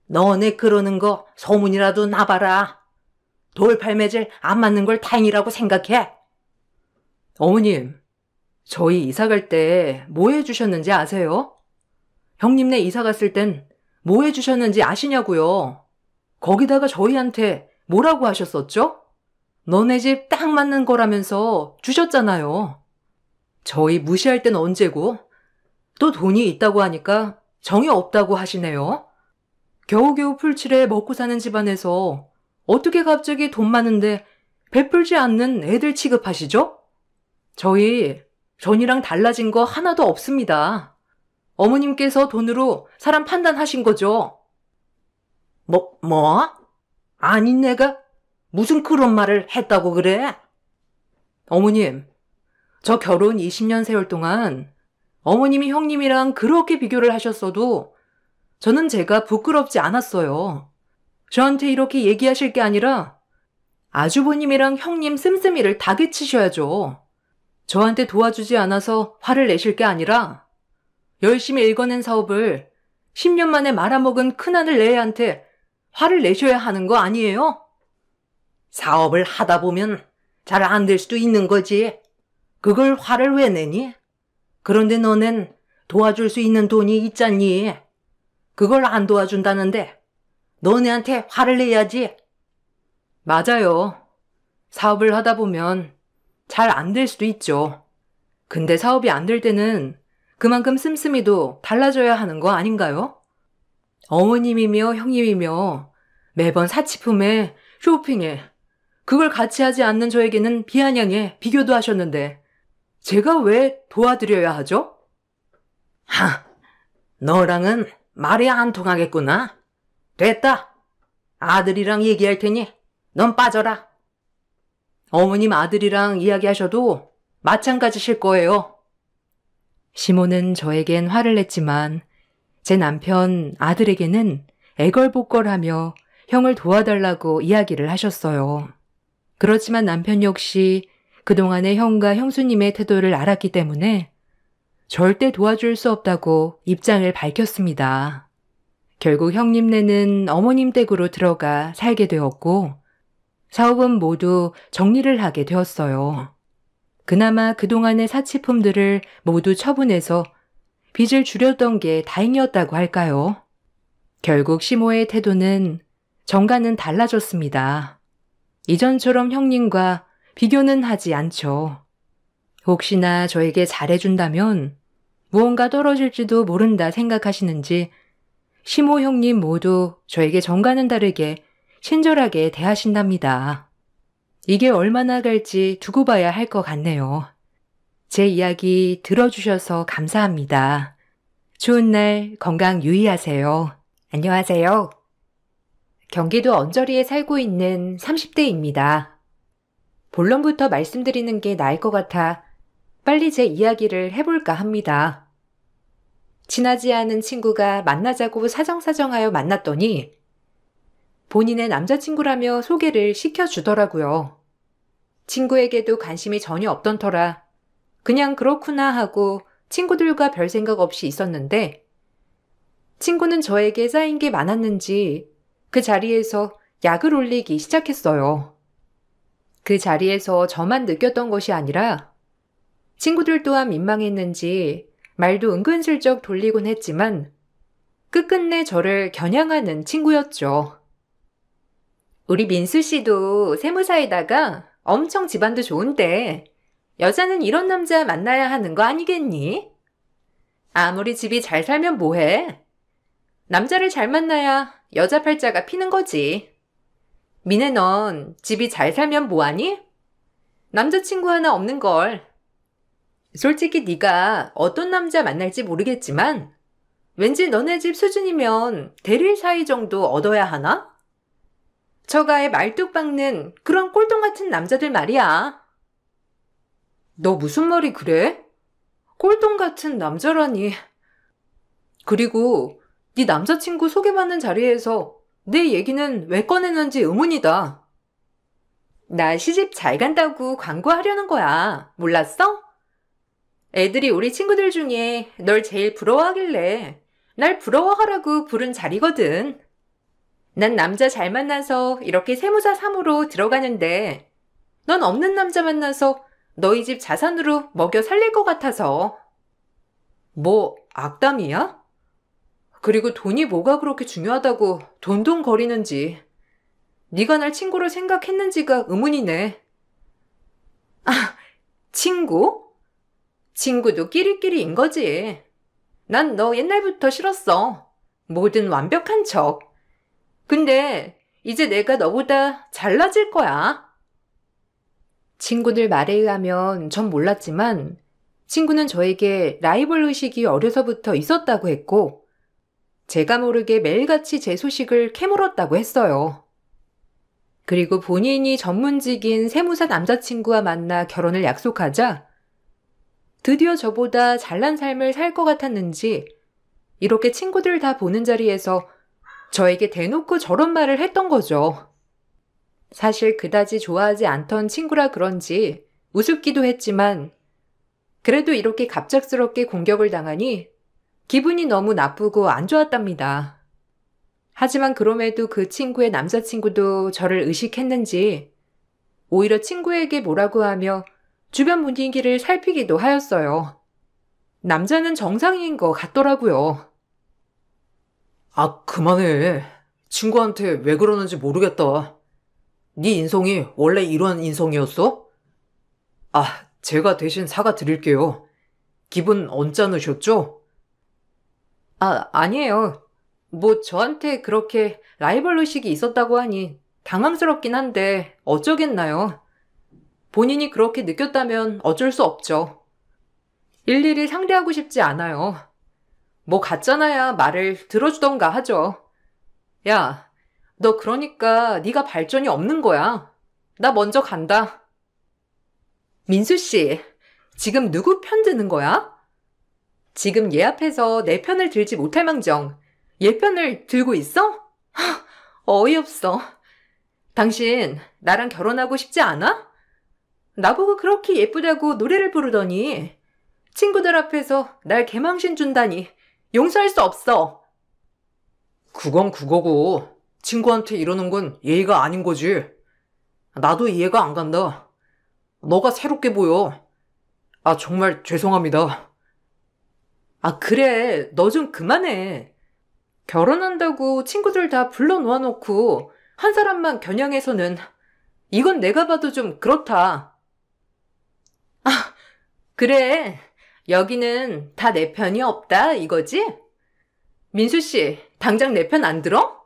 너네 그러는 거 소문이라도 나봐라. 돌팔매질 안 맞는 걸 다행이라고 생각해. 어머님, 저희 이사 갈 때 뭐 해주셨는지 아세요? 형님네 이사 갔을 땐 뭐 해주셨는지 아시냐고요? 거기다가 저희한테 뭐라고 하셨었죠? 너네 집 딱 맞는 거라면서 주셨잖아요. 저희 무시할 땐 언제고 또 돈이 있다고 하니까 정이 없다고 하시네요. 겨우겨우 풀칠해 먹고 사는 집안에서 어떻게 갑자기 돈 많은데 베풀지 않는 애들 취급하시죠? 저희 전이랑 달라진 거 하나도 없습니다. 어머님께서 돈으로 사람 판단하신 거죠. 뭐? 아니 내가 무슨 그런 말을 했다고 그래? 어머님, 저 결혼 20년 세월 동안 어머님이 형님이랑 그렇게 비교를 하셨어도 저는 제가 부끄럽지 않았어요. 저한테 이렇게 얘기하실 게 아니라 아주버님이랑 형님 씀씀이를 다그치셔야죠. 저한테 도와주지 않아서 화를 내실 게 아니라 열심히 읽어낸 사업을 10년 만에 말아먹은 큰아들 내애한테 화를 내셔야 하는 거 아니에요? 사업을 하다 보면 잘 안 될 수도 있는 거지. 그걸 화를 왜 내니? 그런데 너넨 도와줄 수 있는 돈이 있잖니. 그걸 안 도와준다는데 너네한테 화를 내야지. 맞아요. 사업을 하다 보면 잘 안 될 수도 있죠. 근데 사업이 안 될 때는 그만큼 씀씀이도 달라져야 하는 거 아닌가요? 어머님이며 형님이며 매번 사치품에 쇼핑에 그걸 같이 하지 않는 저에게는 비아냥해 비교도 하셨는데 제가 왜 도와드려야 하죠? 너랑은 말이 안 통하겠구나. 됐다. 아들이랑 얘기할 테니 넌 빠져라. 어머님 아들이랑 이야기하셔도 마찬가지실 거예요. 시모는 저에겐 화를 냈지만 제 남편 아들에게는 애걸복걸하며 형을 도와달라고 이야기를 하셨어요. 그렇지만 남편 역시 그동안의 형과 형수님의 태도를 알았기 때문에 절대 도와줄 수 없다고 입장을 밝혔습니다. 결국 형님네는 어머님 댁으로 들어가 살게 되었고 사업은 모두 정리를 하게 되었어요. 그나마 그동안의 사치품들을 모두 처분해서 빚을 줄였던 게 다행이었다고 할까요? 결국 시모의 태도는 정과는 달라졌습니다. 이전처럼 형님과 비교는 하지 않죠. 혹시나 저에게 잘해준다면 무언가 떨어질지도 모른다 생각하시는지 시모 형님 모두 저에게 정과는 다르게 친절하게 대하신답니다. 이게 얼마나 갈지 두고 봐야 할 것 같네요. 제 이야기 들어주셔서 감사합니다. 좋은 날 건강 유의하세요. 안녕하세요. 경기도 언저리에 살고 있는 30대입니다. 본론부터 말씀드리는 게 나을 것 같아 빨리 제 이야기를 해볼까 합니다. 친하지 않은 친구가 만나자고 사정사정하여 만났더니 본인의 남자친구라며 소개를 시켜주더라고요. 친구에게도 관심이 전혀 없던 터라 그냥 그렇구나 하고 친구들과 별 생각 없이 있었는데 친구는 저에게 쌓인 게 많았는지 그 자리에서 약을 올리기 시작했어요. 그 자리에서 저만 느꼈던 것이 아니라 친구들 또한 민망했는지 말도 은근슬쩍 돌리곤 했지만 끝끝내 저를 겨냥하는 친구였죠. 우리 민수 씨도 세무사에다가 엄청 집안도 좋은데 여자는 이런 남자 만나야 하는 거 아니겠니? 아무리 집이 잘 살면 뭐해? 남자를 잘 만나야 여자 팔자가 피는 거지. 미네 넌 집이 잘 살면 뭐하니? 남자친구 하나 없는 걸. 솔직히 네가 어떤 남자 만날지 모르겠지만 왠지 너네 집 수준이면 대릴 사이 정도 얻어야 하나? 처가에 말뚝 박는 그런 꼴통 같은 남자들 말이야. 너 무슨 말이 그래? 꼴통 같은 남자라니. 그리고 네 남자친구 소개받는 자리에서 내 얘기는 왜 꺼내는지 의문이다. 나 시집 잘 간다고 광고하려는 거야. 몰랐어? 애들이 우리 친구들 중에 널 제일 부러워하길래 날 부러워하라고 부른 자리거든. 난 남자 잘 만나서 이렇게 세무사 3으로 들어가는데 넌 없는 남자 만나서 너희 집 자산으로 먹여 살릴 것 같아서. 뭐 악담이야? 그리고 돈이 뭐가 그렇게 중요하다고 돈돈거리는지. 네가 날 친구로 생각했는지가 의문이네. 아, 친구? 친구도 끼리끼리인 거지. 난 너 옛날부터 싫었어. 뭐든 완벽한 척. 근데 이제 내가 너보다 잘나질 거야. 친구들 말에 의하면 전 몰랐지만 친구는 저에게 라이벌 의식이 어려서부터 있었다고 했고 제가 모르게 매일같이 제 소식을 캐물었다고 했어요. 그리고 본인이 전문직인 세무사 남자친구와 만나 결혼을 약속하자 드디어 저보다 잘난 삶을 살 것 같았는지 이렇게 친구들 다 보는 자리에서 저에게 대놓고 저런 말을 했던 거죠. 사실 그다지 좋아하지 않던 친구라 그런지 우습기도 했지만 그래도 이렇게 갑작스럽게 공격을 당하니 기분이 너무 나쁘고 안 좋았답니다. 하지만 그럼에도 그 친구의 남자친구도 저를 의식했는지 오히려 친구에게 뭐라고 하며 주변 분위기를 살피기도 하였어요. 남자는 정상인 것 같더라고요. 아, 그만해. 친구한테 왜 그러는지 모르겠다. 네 인성이 원래 이런 인성이었어? 아, 제가 대신 사과드릴게요. 기분 언짢으셨죠? 아니에요. 뭐 저한테 그렇게 라이벌 의식이 있었다고 하니 당황스럽긴 한데 어쩌겠나요. 본인이 그렇게 느꼈다면 어쩔 수 없죠. 일일이 상대하고 싶지 않아요. 뭐 같잖아야 말을 들어주던가 하죠. 야, 너 그러니까 네가 발전이 없는 거야. 나 먼저 간다. 민수 씨, 지금 누구 편 드는 거야? 지금 얘 앞에서 내 편을 들지 못할 망정 얘 편을 들고 있어? 어이없어. 당신 나랑 결혼하고 싶지 않아? 나보고 그렇게 예쁘다고 노래를 부르더니 친구들 앞에서 날 개망신 준다니 용서할 수 없어. 그건 그거고 친구한테 이러는 건 예의가 아닌 거지. 나도 이해가 안 간다. 너가 새롭게 보여. 아, 정말 죄송합니다. 아, 그래. 너 좀 그만해. 결혼한다고 친구들 다 불러놓아놓고 한 사람만 겨냥해서는 이건 내가 봐도 좀 그렇다. 아, 그래. 여기는 다 내 편이 없다 이거지? 민수 씨, 당장 내 편 안 들어?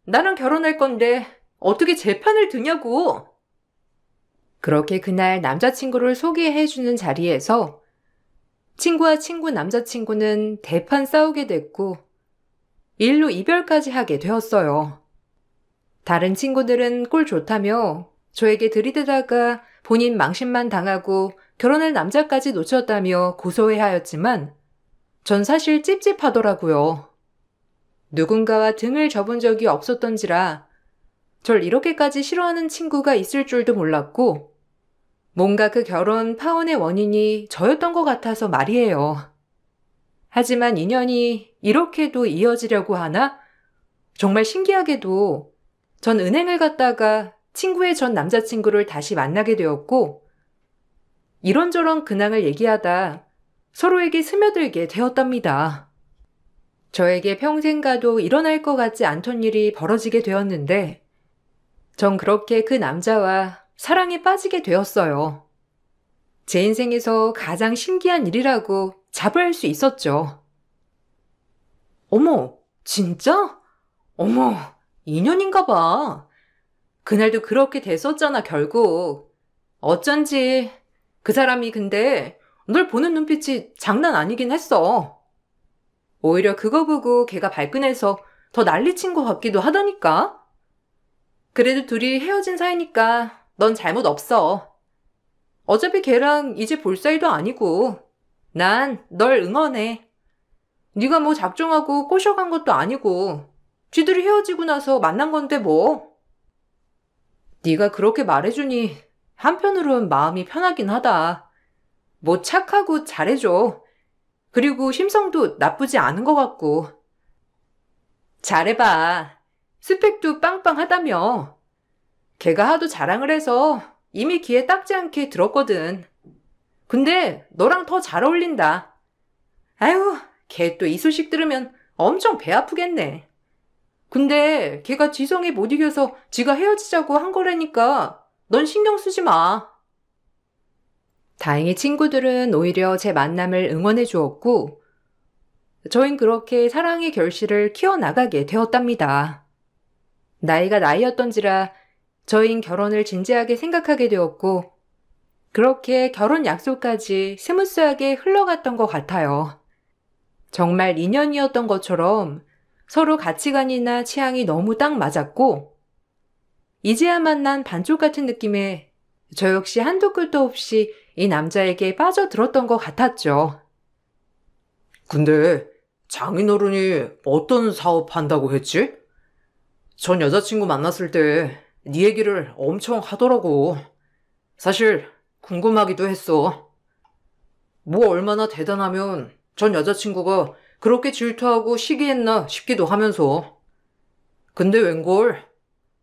나랑 결혼할 건데 어떻게 제 편을 드냐고. 그렇게 그날 남자친구를 소개해주는 자리에서 친구와 친구 남자친구는 대판 싸우게 됐고 일로 이별까지 하게 되었어요. 다른 친구들은 꼴 좋다며 저에게 들이대다가 본인 망신만 당하고 결혼할 남자까지 놓쳤다며 고소해하였지만 전 사실 찝찝하더라고요. 누군가와 등을 접은 적이 없었던지라 절 이렇게까지 싫어하는 친구가 있을 줄도 몰랐고 뭔가 그 결혼 파혼의 원인이 저였던 것 같아서 말이에요. 하지만 인연이 이렇게도 이어지려고 하나? 정말 신기하게도 전 은행을 갔다가 친구의 전 남자친구를 다시 만나게 되었고 이런저런 근황을 얘기하다 서로에게 스며들게 되었답니다. 저에게 평생 가도 일어날 것 같지 않던 일이 벌어지게 되었는데 전 그렇게 그 남자와 사랑에 빠지게 되었어요. 제 인생에서 가장 신기한 일이라고 자부할 수 있었죠. 어머, 진짜? 어머, 인연인가 봐. 그날도 그렇게 됐었잖아, 결국. 어쩐지 그 사람이 근데 널 보는 눈빛이 장난 아니긴 했어. 오히려 그거 보고 걔가 발끈해서 더 난리친 것 같기도 하다니까. 그래도 둘이 헤어진 사이니까 넌 잘못 없어. 어차피 걔랑 이제 볼 사이도 아니고 난 널 응원해. 네가 뭐 작정하고 꼬셔간 것도 아니고 쥐들이 헤어지고 나서 만난 건데 뭐. 네가 그렇게 말해주니 한편으론 마음이 편하긴 하다. 뭐 착하고 잘해줘. 그리고 심성도 나쁘지 않은 것 같고. 잘해봐. 스펙도 빵빵하다며. 걔가 하도 자랑을 해서 이미 귀에 딱지 않게 들었거든. 근데 너랑 더 잘 어울린다. 아유, 걔 또 이 소식 들으면 엄청 배 아프겠네. 근데 걔가 지성에 못 이겨서 지가 헤어지자고 한 거라니까 넌 신경 쓰지 마. 다행히 친구들은 오히려 제 만남을 응원해 주었고 저흰 그렇게 사랑의 결실을 키워나가게 되었답니다. 나이가 나이였던지라 저흰 결혼을 진지하게 생각하게 되었고 그렇게 결혼 약속까지 스무스하게 흘러갔던 것 같아요. 정말 인연이었던 것처럼 서로 가치관이나 취향이 너무 딱 맞았고 이제야 만난 반쪽 같은 느낌에 저 역시 한도 끝도 없이 이 남자에게 빠져들었던 것 같았죠. 근데 장인어른이 어떤 사업 한다고 했지? 전 여자친구 만났을 때 네 얘기를 엄청 하더라고. 사실 궁금하기도 했어. 뭐 얼마나 대단하면 전 여자친구가 그렇게 질투하고 시기했나 싶기도 하면서. 근데 웬걸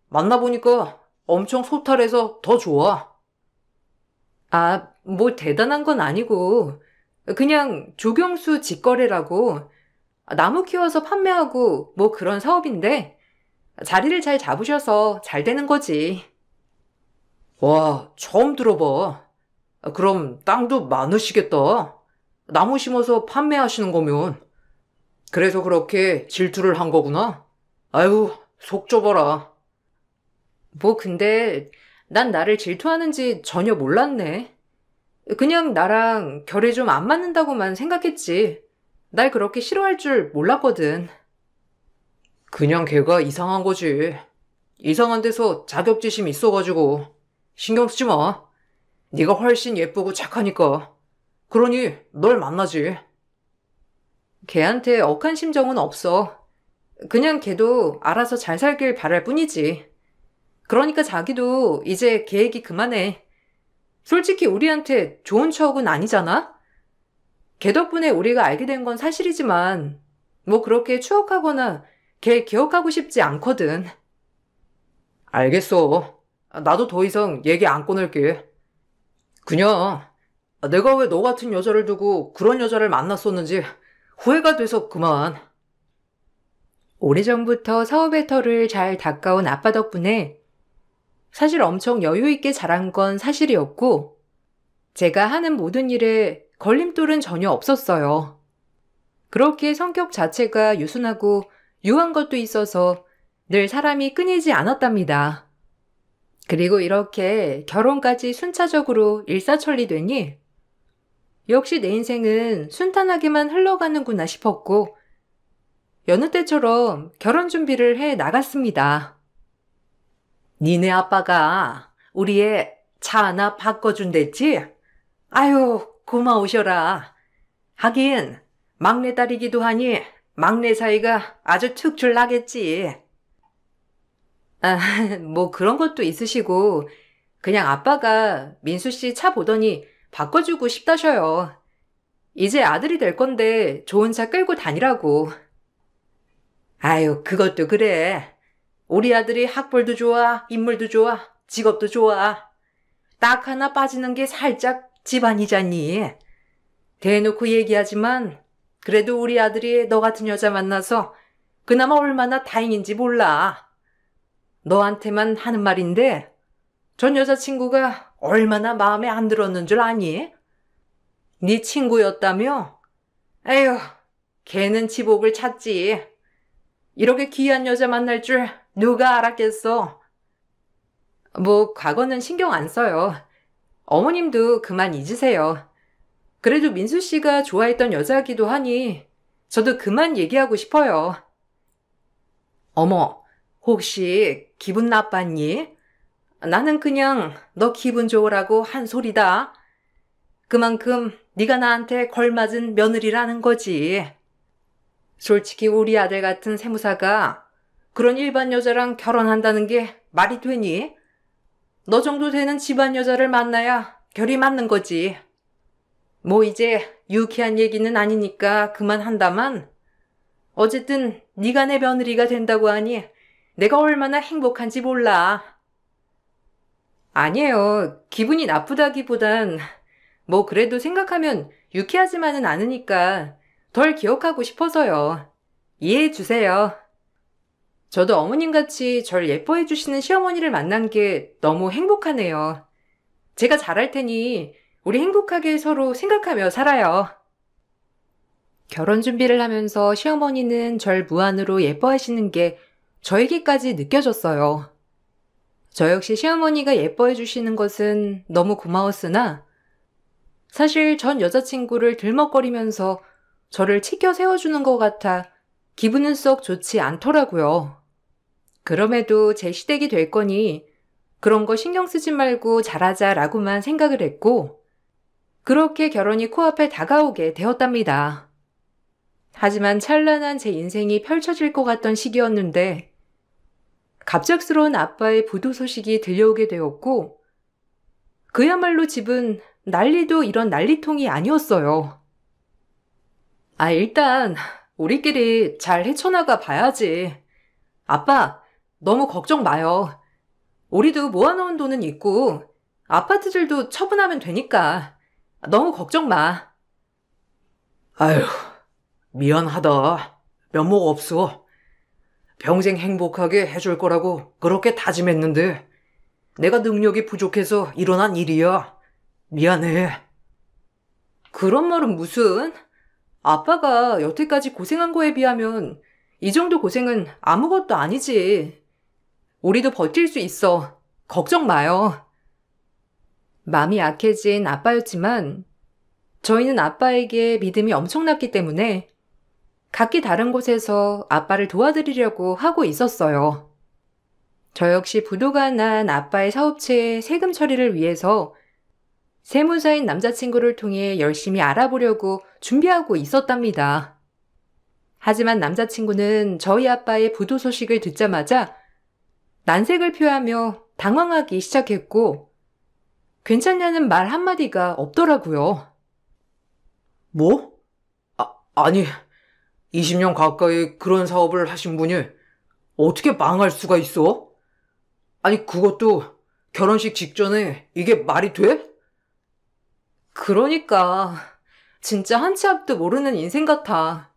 만나보니까 엄청 소탈해서 더 좋아. 아, 뭐 대단한 건 아니고 그냥 조경수 직거래라고 나무 키워서 판매하고 뭐 그런 사업인데 자리를 잘 잡으셔서 잘 되는 거지. 와, 처음 들어봐. 그럼 땅도 많으시겠다. 나무 심어서 판매하시는 거면. 그래서 그렇게 질투를 한 거구나. 아유, 속 좁어라. 뭐 근데 난 나를 질투하는지 전혀 몰랐네. 그냥 나랑 결이 좀 안 맞는다고만 생각했지. 날 그렇게 싫어할 줄 몰랐거든. 그냥 걔가 이상한 거지. 이상한 데서 자격지심 있어가지고 신경 쓰지 마. 네가 훨씬 예쁘고 착하니까. 그러니 널 만나지. 걔한테 억한 심정은 없어. 그냥 걔도 알아서 잘 살길 바랄 뿐이지. 그러니까 자기도 이제 걔 얘기 그만해. 솔직히 우리한테 좋은 추억은 아니잖아? 걔 덕분에 우리가 알게 된 건 사실이지만 뭐 그렇게 추억하거나 걔 기억하고 싶지 않거든. 알겠어. 나도 더 이상 얘기 안 꺼낼게. 그냥 내가 왜 너 같은 여자를 두고 그런 여자를 만났었는지 후회가 돼서 그만. 오래전부터 사업의 털을 잘 닦아온 아빠 덕분에 사실 엄청 여유 있게 자란 건 사실이었고 제가 하는 모든 일에 걸림돌은 전혀 없었어요. 그렇게 성격 자체가 유순하고 유한 것도 있어서 늘 사람이 끊이지 않았답니다. 그리고 이렇게 결혼까지 순차적으로 일사천리되니 역시 내 인생은 순탄하게만 흘러가는구나 싶었고 여느 때처럼 결혼 준비를 해 나갔습니다. 니네 아빠가 우리 애 차 하나 바꿔준댔지? 아유, 고마우셔라. 하긴 막내딸이기도 하니 막내 사이가 아주 특출 나겠지. 아, 뭐 그런 것도 있으시고 그냥 아빠가 민수 씨 차 보더니 바꿔주고 싶다셔요. 이제 아들이 될 건데 좋은 차 끌고 다니라고. 아유, 그것도 그래. 우리 아들이 학벌도 좋아, 인물도 좋아, 직업도 좋아. 딱 하나 빠지는 게 살짝 집안이잖니. 대놓고 얘기하지만 그래도 우리 아들이 너 같은 여자 만나서 그나마 얼마나 다행인지 몰라. 너한테만 하는 말인데 전 여자친구가 얼마나 마음에 안 들었는 줄 아니? 네 친구였다며? 에휴, 걔는 지복을 찾지. 이렇게 귀한 여자 만날 줄 누가 알았겠어. 뭐 과거는 신경 안 써요. 어머님도 그만 잊으세요. 그래도 민수 씨가 좋아했던 여자기도 하니 저도 그만 얘기하고 싶어요. 어머, 혹시 기분 나빴니? 나는 그냥 너 기분 좋으라고 한 소리다. 그만큼 네가 나한테 걸맞은 며느리라는 거지. 솔직히 우리 아들 같은 세무사가 그런 일반 여자랑 결혼한다는 게 말이 되니? 너 정도 되는 집안 여자를 만나야 결이 맞는 거지. 뭐 이제 유쾌한 얘기는 아니니까 그만한다만 어쨌든 네가 내 며느리가 된다고 하니 내가 얼마나 행복한지 몰라. 아니에요. 기분이 나쁘다기보단 뭐 그래도 생각하면 유쾌하지만은 않으니까 덜 기억하고 싶어서요. 이해해 주세요. 저도 어머님같이 절 예뻐해 주시는 시어머니를 만난 게 너무 행복하네요. 제가 잘할 테니 우리 행복하게 서로 생각하며 살아요. 결혼 준비를 하면서 시어머니는 절 무한으로 예뻐하시는 게 저에게까지 느껴졌어요. 저 역시 시어머니가 예뻐해 주시는 것은 너무 고마웠으나 사실 전 여자친구를 들먹거리면서 저를 치켜 세워주는 것 같아 기분은 썩 좋지 않더라고요. 그럼에도 제 시댁이 될 거니 그런 거 신경 쓰지 말고 잘하자라고만 생각을 했고 그렇게 결혼이 코앞에 다가오게 되었답니다. 하지만 찬란한 제 인생이 펼쳐질 것 같던 시기였는데 갑작스러운 아빠의 부도 소식이 들려오게 되었고 그야말로 집은 난리도 이런 난리통이 아니었어요. 일단 우리끼리 잘 헤쳐나가 봐야지. 아빠, 너무 걱정 마요. 우리도 모아놓은 돈은 있고 아파트들도 처분하면 되니까 너무 걱정 마. 아휴, 미안하다. 면목 없어. 평생 행복하게 해줄 거라고 그렇게 다짐했는데 내가 능력이 부족해서 일어난 일이야. 미안해. 그런 말은 무슨? 아빠가 여태까지 고생한 거에 비하면 이 정도 고생은 아무것도 아니지. 우리도 버틸 수 있어. 걱정 마요. 마음이 약해진 아빠였지만 저희는 아빠에게 믿음이 엄청났기 때문에 각기 다른 곳에서 아빠를 도와드리려고 하고 있었어요. 저 역시 부도가 난 아빠의 사업체의 세금 처리를 위해서 세무사인 남자친구를 통해 열심히 알아보려고 준비하고 있었답니다. 하지만 남자친구는 저희 아빠의 부도 소식을 듣자마자 난색을 표하며 당황하기 시작했고 괜찮냐는 말 한마디가 없더라고요. 뭐? 아니, 20년 가까이 그런 사업을 하신 분이 어떻게 망할 수가 있어? 아니, 그것도 결혼식 직전에 이게 말이 돼? 그러니까 진짜 한 치 앞도 모르는 인생 같아.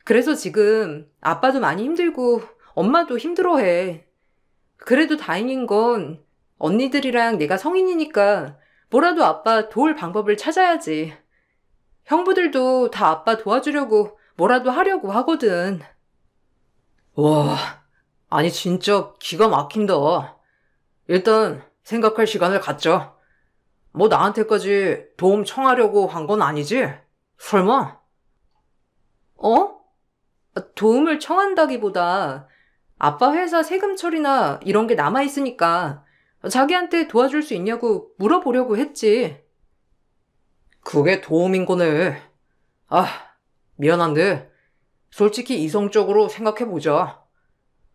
그래서 지금 아빠도 많이 힘들고 엄마도 힘들어해. 그래도 다행인 건 언니들이랑 내가 성인이니까 뭐라도 아빠 도울 방법을 찾아야지. 형부들도 다 아빠 도와주려고 뭐라도 하려고 하거든. 와, 아니 진짜 기가 막힌다. 일단 생각할 시간을 갖자. 뭐 나한테까지 도움 청하려고 한 건 아니지? 설마? 어? 도움을 청한다기보다 아빠 회사 세금 처리나 이런 게 남아있으니까 자기한테 도와줄 수 있냐고 물어보려고 했지. 그게 도움인 거네. 아, 미안한데 솔직히 이성적으로 생각해보자.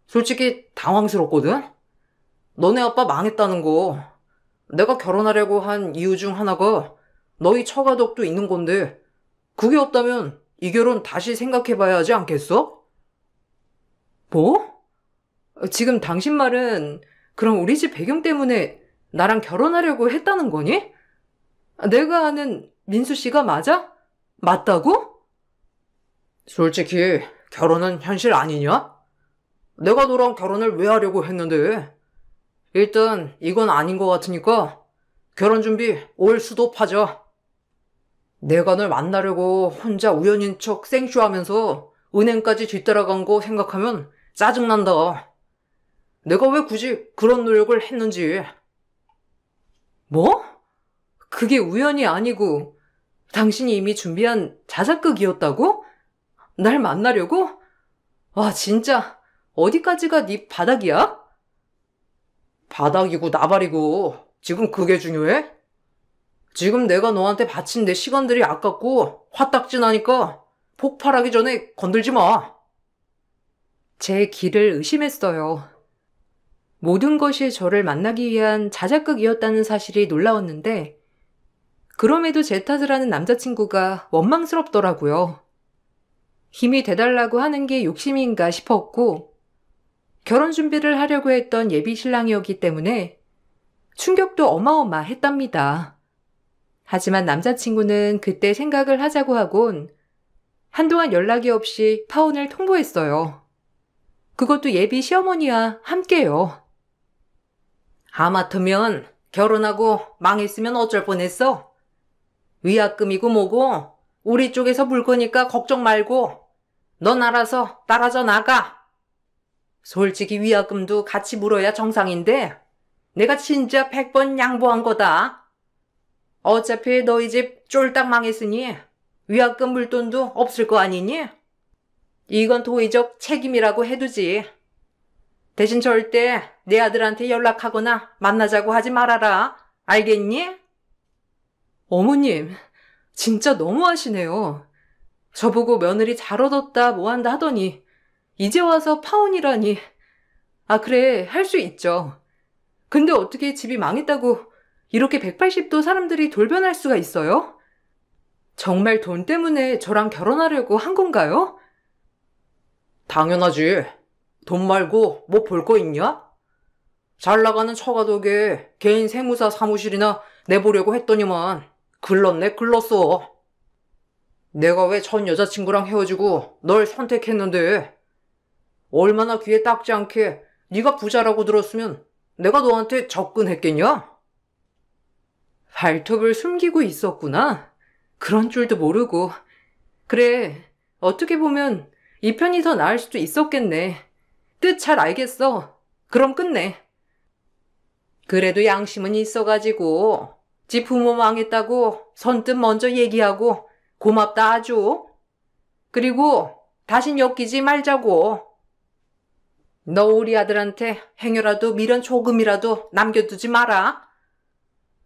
솔직히 당황스럽거든? 너네 아빠 망했다는 거. 내가 결혼하려고 한 이유 중 하나가 너희 처가덕도 있는 건데 그게 없다면 이 결혼 다시 생각해봐야 하지 않겠어? 뭐? 지금 당신 말은 그럼 우리 집 배경 때문에 나랑 결혼하려고 했다는 거니? 내가 아는 민수 씨가 맞아? 맞다고? 솔직히 결혼은 현실 아니냐? 내가 너랑 결혼을 왜 하려고 했는데 일단 이건 아닌 것 같으니까 결혼 준비 올 수도하자. 내가 널 만나려고 혼자 우연인 척 생쇼하면서 은행까지 뒤따라간 거 생각하면 짜증난다. 내가 왜 굳이 그런 노력을 했는지. 뭐? 그게 우연이 아니고 당신이 이미 준비한 자작극이었다고? 날 만나려고? 와, 진짜 어디까지가 네 바닥이야? 바닥이고 나발이고 지금 그게 중요해? 지금 내가 너한테 바친 내 시간들이 아깝고 화딱지 나니까 폭발하기 전에 건들지 마. 제 길을 의심했어요. 모든 것이 저를 만나기 위한 자작극이었다는 사실이 놀라웠는데 그럼에도 제 탓을 하는 남자친구가 원망스럽더라고요. 힘이 돼달라고 하는 게 욕심인가 싶었고 결혼 준비를 하려고 했던 예비 신랑이었기 때문에 충격도 어마어마했답니다. 하지만 남자친구는 그때 생각을 하자고 하곤 한동안 연락이 없이 파혼을 통보했어요. 그것도 예비 시어머니와 함께요. 하마터면 결혼하고 망했으면 어쩔 뻔했어? 위약금이고 뭐고 우리 쪽에서 물 거니까 걱정 말고 넌 알아서 따라져 나가. 솔직히 위약금도 같이 물어야 정상인데 내가 진짜 100번 양보한 거다. 어차피 너희 집 쫄딱 망했으니 위약금 물 돈도 없을 거 아니니? 이건 도의적 책임이라고 해두지. 대신 절대 내 아들한테 연락하거나 만나자고 하지 말아라. 알겠니? 어머님, 진짜 너무하시네요. 저보고 며느리 잘 얻었다 뭐한다 하더니 이제 와서 파혼이라니. 아, 그래, 할 수 있죠. 근데 어떻게 집이 망했다고 이렇게 180도 사람들이 돌변할 수가 있어요? 정말 돈 때문에 저랑 결혼하려고 한 건가요? 당연하지. 돈 말고 뭐 볼 거 있냐? 잘 나가는 처가덕에 개인 세무사 사무실이나 내보려고 했더니만 글렀네 글렀어. 내가 왜 전 여자친구랑 헤어지고 널 선택했는데 얼마나 귀에 닦지 않게 네가 부자라고 들었으면 내가 너한테 접근했겠냐? 발톱을 숨기고 있었구나. 그런 줄도 모르고. 그래, 어떻게 보면 이 편이 더 나을 수도 있었겠네. 뜻 잘 알겠어. 그럼 끝내. 그래도 양심은 있어가지고 지 부모 망했다고 선뜻 먼저 얘기하고 고맙다 아주. 그리고 다신 엮이지 말자고. 너 우리 아들한테 행여라도 미련 조금이라도 남겨두지 마라.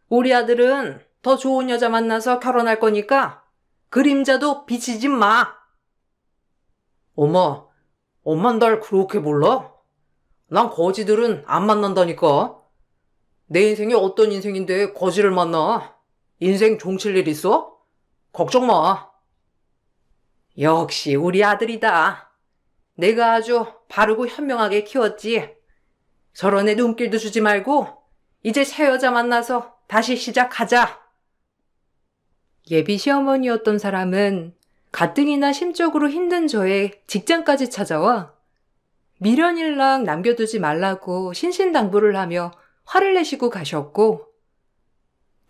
우리 아들은 더 좋은 여자 만나서 결혼할 거니까 그림자도 비치지 마. 엄만 날 그렇게 몰라? 난 거지들은 안 만난다니까. 내 인생이 어떤 인생인데 거지를 만나? 인생 종칠 일 있어? 걱정 마. 역시 우리 아들이다. 내가 아주 바르고 현명하게 키웠지. 저런 애 눈길도 주지 말고 이제 새 여자 만나서 다시 시작하자. 예비 시어머니였던 사람은 가뜩이나 심적으로 힘든 저의 직장까지 찾아와 미련일랑 남겨두지 말라고 신신당부를 하며 화를 내시고 가셨고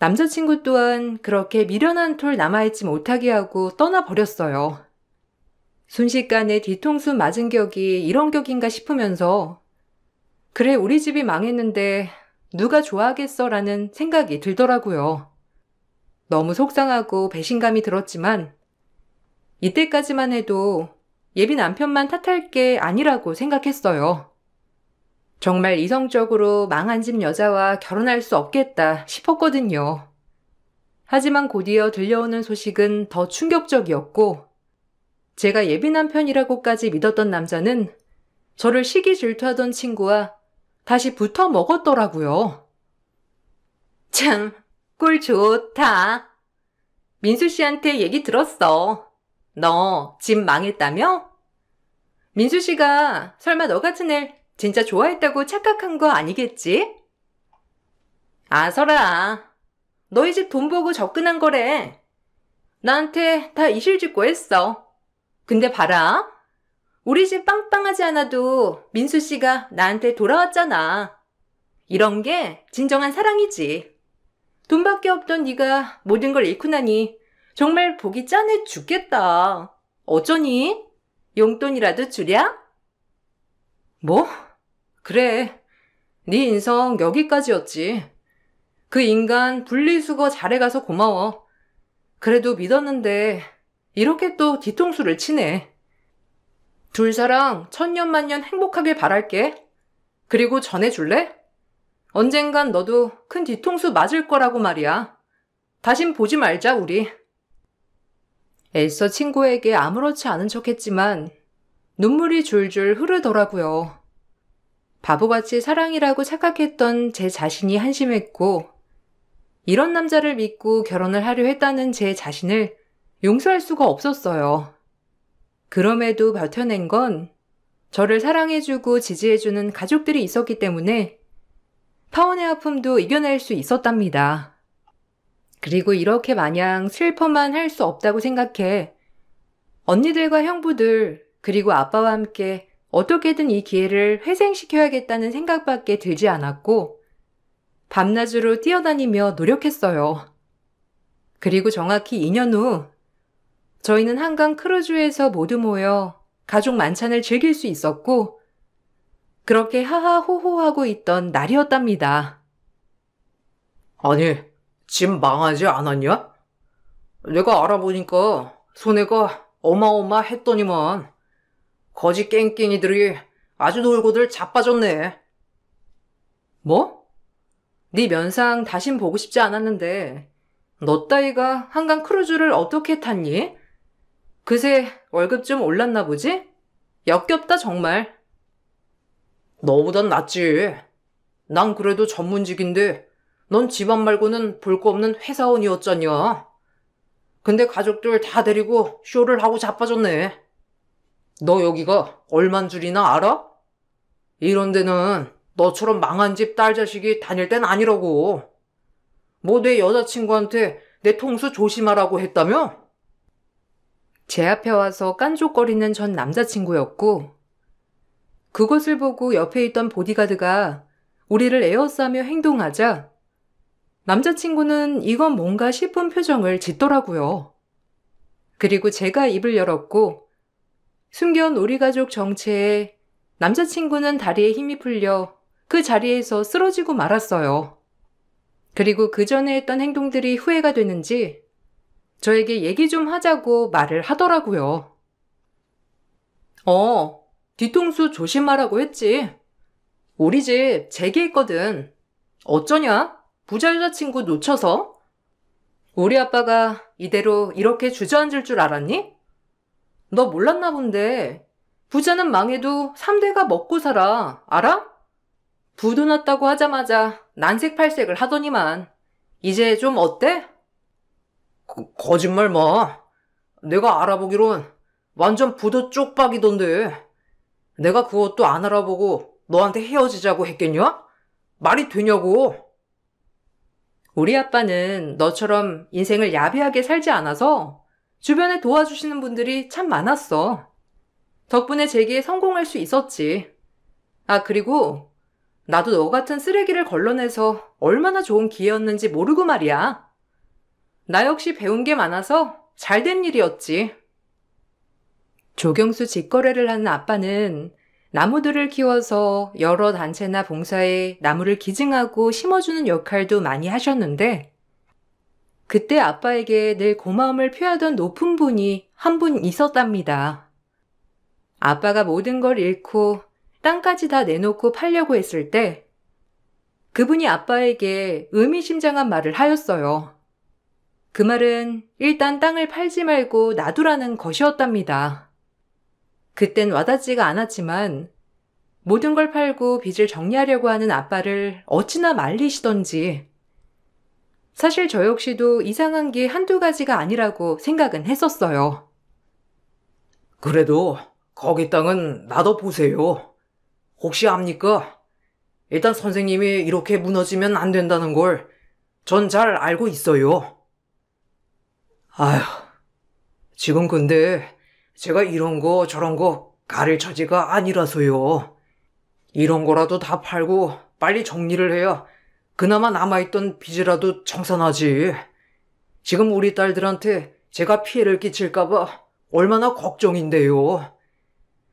남자친구 또한 그렇게 미련한 톨 남아있지 못하게 하고 떠나버렸어요. 순식간에 뒤통수 맞은 격이 이런 격인가 싶으면서 그래 우리 집이 망했는데 누가 좋아하겠어라는 생각이 들더라고요. 너무 속상하고 배신감이 들었지만 이때까지만 해도 예비 남편만 탓할 게 아니라고 생각했어요. 정말 이성적으로 망한 집 여자와 결혼할 수 없겠다 싶었거든요. 하지만 곧이어 들려오는 소식은 더 충격적이었고 제가 예비 남편이라고까지 믿었던 남자는 저를 시기 질투하던 친구와 다시 붙어 먹었더라고요. 참, 꿀 좋다. 민수 씨한테 얘기 들었어. 너 집 망했다며? 민수 씨가 설마 너 같은 애 진짜 좋아했다고 착각한 거 아니겠지? 아서라, 너희 집 돈 보고 접근한 거래. 나한테 다 이실직고 했어. 근데 봐라. 우리 집 빵빵하지 않아도 민수 씨가 나한테 돌아왔잖아. 이런 게 진정한 사랑이지. 돈밖에 없던 네가 모든 걸 잃고 나니 정말 보기 짠해 죽겠다. 어쩌니? 용돈이라도 주랴? 뭐? 그래. 네 인성 여기까지였지. 그 인간 분리수거 잘해가서 고마워. 그래도 믿었는데 이렇게 또 뒤통수를 치네. 둘 사랑 천년만년 행복하길 바랄게. 그리고 전해줄래? 언젠간 너도 큰 뒤통수 맞을 거라고 말이야. 다신 보지 말자, 우리. 애써 친구에게 아무렇지 않은 척했지만 눈물이 줄줄 흐르더라고요. 바보같이 사랑이라고 착각했던 제 자신이 한심했고 이런 남자를 믿고 결혼을 하려 했다는 제 자신을 용서할 수가 없었어요. 그럼에도 버텨낸 건 저를 사랑해주고 지지해주는 가족들이 있었기 때문에 파혼의 아픔도 이겨낼 수 있었답니다. 그리고 이렇게 마냥 슬퍼만 할 수 없다고 생각해 언니들과 형부들 그리고 아빠와 함께 어떻게든 이 기회를 회생시켜야겠다는 생각밖에 들지 않았고 밤낮으로 뛰어다니며 노력했어요. 그리고 정확히 2년 후 저희는 한강 크루즈에서 모두 모여 가족 만찬을 즐길 수 있었고 그렇게 하하호호하고 있던 날이었답니다. 아니, 집 망하지 않았냐? 내가 알아보니까 손해가 어마어마했더니만 거지 깽깽이들이 아주 놀고들 자빠졌네. 뭐? 네 면상 다신 보고 싶지 않았는데 너 따위가 한강 크루즈를 어떻게 탔니? 그새 월급 좀 올랐나 보지? 역겹다 정말. 너보단 낫지. 난 그래도 전문직인데 넌 집안 말고는 볼 거 없는 회사원이었잖냐. 근데 가족들 다 데리고 쇼를 하고 자빠졌네. 너 여기가 얼만 줄이나 알아? 이런 데는 너처럼 망한 집 딸 자식이 다닐 땐 아니라고. 뭐 내 여자친구한테 내 통수 조심하라고 했다며? 제 앞에 와서 깐족거리는 전 남자친구였고 그것을 보고 옆에 있던 보디가드가 우리를 에워싸며 행동하자 남자친구는 이건 뭔가 싶은 표정을 짓더라고요. 그리고 제가 입을 열었고 숨겨온 우리 가족 정체에 남자친구는 다리에 힘이 풀려 그 자리에서 쓰러지고 말았어요. 그리고 그 전에 했던 행동들이 후회가 되는지 저에게 얘기 좀 하자고 말을 하더라고요. 뒤통수 조심하라고 했지. 우리 집 재개했거든. 어쩌냐? 부자 여자친구 놓쳐서? 우리 아빠가 이대로 이렇게 주저앉을 줄 알았니? 너 몰랐나 본데 부자는 망해도 3대가 먹고 살아. 알아? 부도 났다고 하자마자 난색팔색을 하더니만 이제 좀 어때? 거짓말 마. 내가 알아보기론 완전 부도 쪽박이던데. 내가 그것도 안 알아보고 너한테 헤어지자고 했겠냐? 말이 되냐고. 우리 아빠는 너처럼 인생을 야비하게 살지 않아서 주변에 도와주시는 분들이 참 많았어. 덕분에 재기에 성공할 수 있었지. 아, 그리고 나도 너 같은 쓰레기를 걸러내서 얼마나 좋은 기회였는지 모르고 말이야. 나 역시 배운 게 많아서 잘된 일이었지. 조경수 직거래를 하는 아빠는 나무들을 키워서 여러 단체나 봉사에 나무를 기증하고 심어주는 역할도 많이 하셨는데, 그때 아빠에게 늘 고마움을 표하던 높은 분이 한 분 있었답니다. 아빠가 모든 걸 잃고 땅까지 다 내놓고 팔려고 했을 때 그분이 아빠에게 의미심장한 말을 하였어요. 그 말은 일단 땅을 팔지 말고 놔두라는 것이었답니다. 그땐 와닿지가 않았지만 모든 걸 팔고 빚을 정리하려고 하는 아빠를 어찌나 말리시던지 사실 저 역시도 이상한 게 한두 가지가 아니라고 생각은 했었어요. 그래도 거기 땅은 놔둬보세요. 혹시 압니까? 일단 선생님이 이렇게 무너지면 안 된다는 걸 전 잘 알고 있어요. 아휴, 지금 근데 제가 이런 거 저런 거 가릴 처지가 아니라서요. 이런 거라도 다 팔고 빨리 정리를 해야 그나마 남아있던 빚이라도 청산하지. 지금 우리 딸들한테 제가 피해를 끼칠까봐 얼마나 걱정인데요.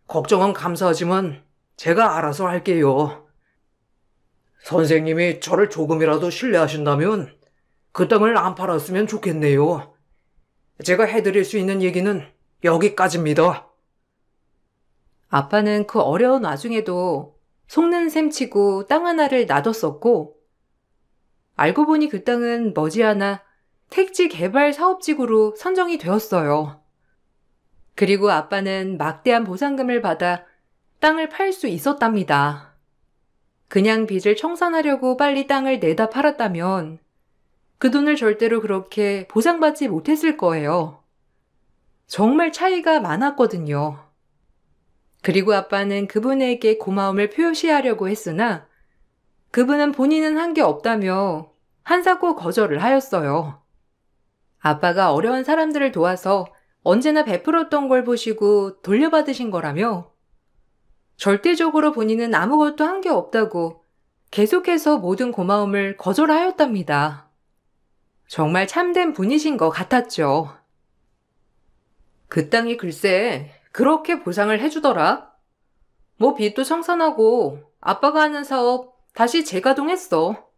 걱정은 감사하지만 제가 알아서 할게요. 선생님이 저를 조금이라도 신뢰하신다면 그 땅을 안 팔았으면 좋겠네요. 제가 해드릴 수 있는 얘기는 여기까지입니다. 아빠는 그 어려운 와중에도 속는 셈 치고 땅 하나를 놔뒀었고, 알고 보니 그 땅은 머지않아 택지 개발 사업지구로 선정이 되었어요. 그리고 아빠는 막대한 보상금을 받아 땅을 팔 수 있었답니다. 그냥 빚을 청산하려고 빨리 땅을 내다 팔았다면 그 돈을 절대로 그렇게 보상받지 못했을 거예요. 정말 차이가 많았거든요. 그리고 아빠는 그분에게 고마움을 표시하려고 했으나 그분은 본인은 한 게 없다며 한사코 거절을 하였어요. 아빠가 어려운 사람들을 도와서 언제나 베풀었던 걸 보시고 돌려받으신 거라며 절대적으로 본인은 아무것도 한 게 없다고 계속해서 모든 고마움을 거절하였답니다. 정말 참된 분이신 것 같았죠. 그 땅이 글쎄 그렇게 보상을 해주더라. 뭐 빚도 청산하고 아빠가 하는 사업 다시 재가동했어.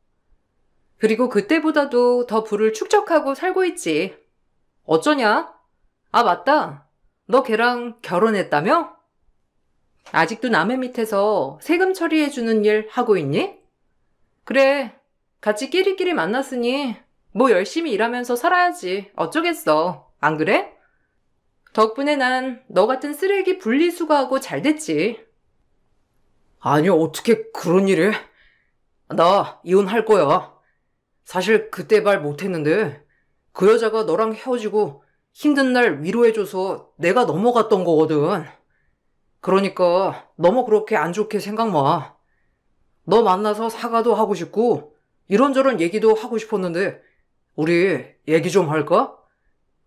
그리고 그때보다도 더 부를 축적하고 살고 있지. 어쩌냐? 아 맞다. 너 걔랑 결혼했다며? 아직도 남의 밑에서 세금 처리해주는 일 하고 있니? 그래, 같이 끼리끼리 만났으니 뭐 열심히 일하면서 살아야지. 어쩌겠어. 안 그래? 덕분에 난 너 같은 쓰레기 분리수거하고 잘 됐지. 아니, 어떻게 그런 일이? 나 이혼할 거야. 사실 그때 말 못했는데 그 여자가 너랑 헤어지고 힘든 날 위로해줘서 내가 넘어갔던 거거든. 그러니까 너무 그렇게 안 좋게 생각 마. 너 만나서 사과도 하고 싶고 이런저런 얘기도 하고 싶었는데 우리 얘기 좀 할까?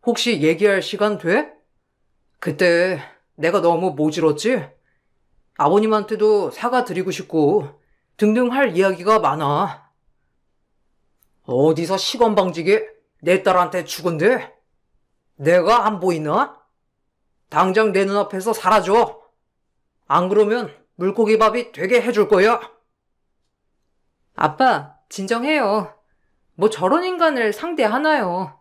혹시 얘기할 시간 돼? 그때 내가 너무 모질었지? 아버님한테도 사과드리고 싶고 등등 할 이야기가 많아. 어디서 시건방지게 내 딸한테 죽은데? 내가 안 보이나? 당장 내 눈앞에서 사라져. 안 그러면 물고기밥이 되게 해줄 거야. 아빠, 진정해요. 뭐 저런 인간을 상대하나요?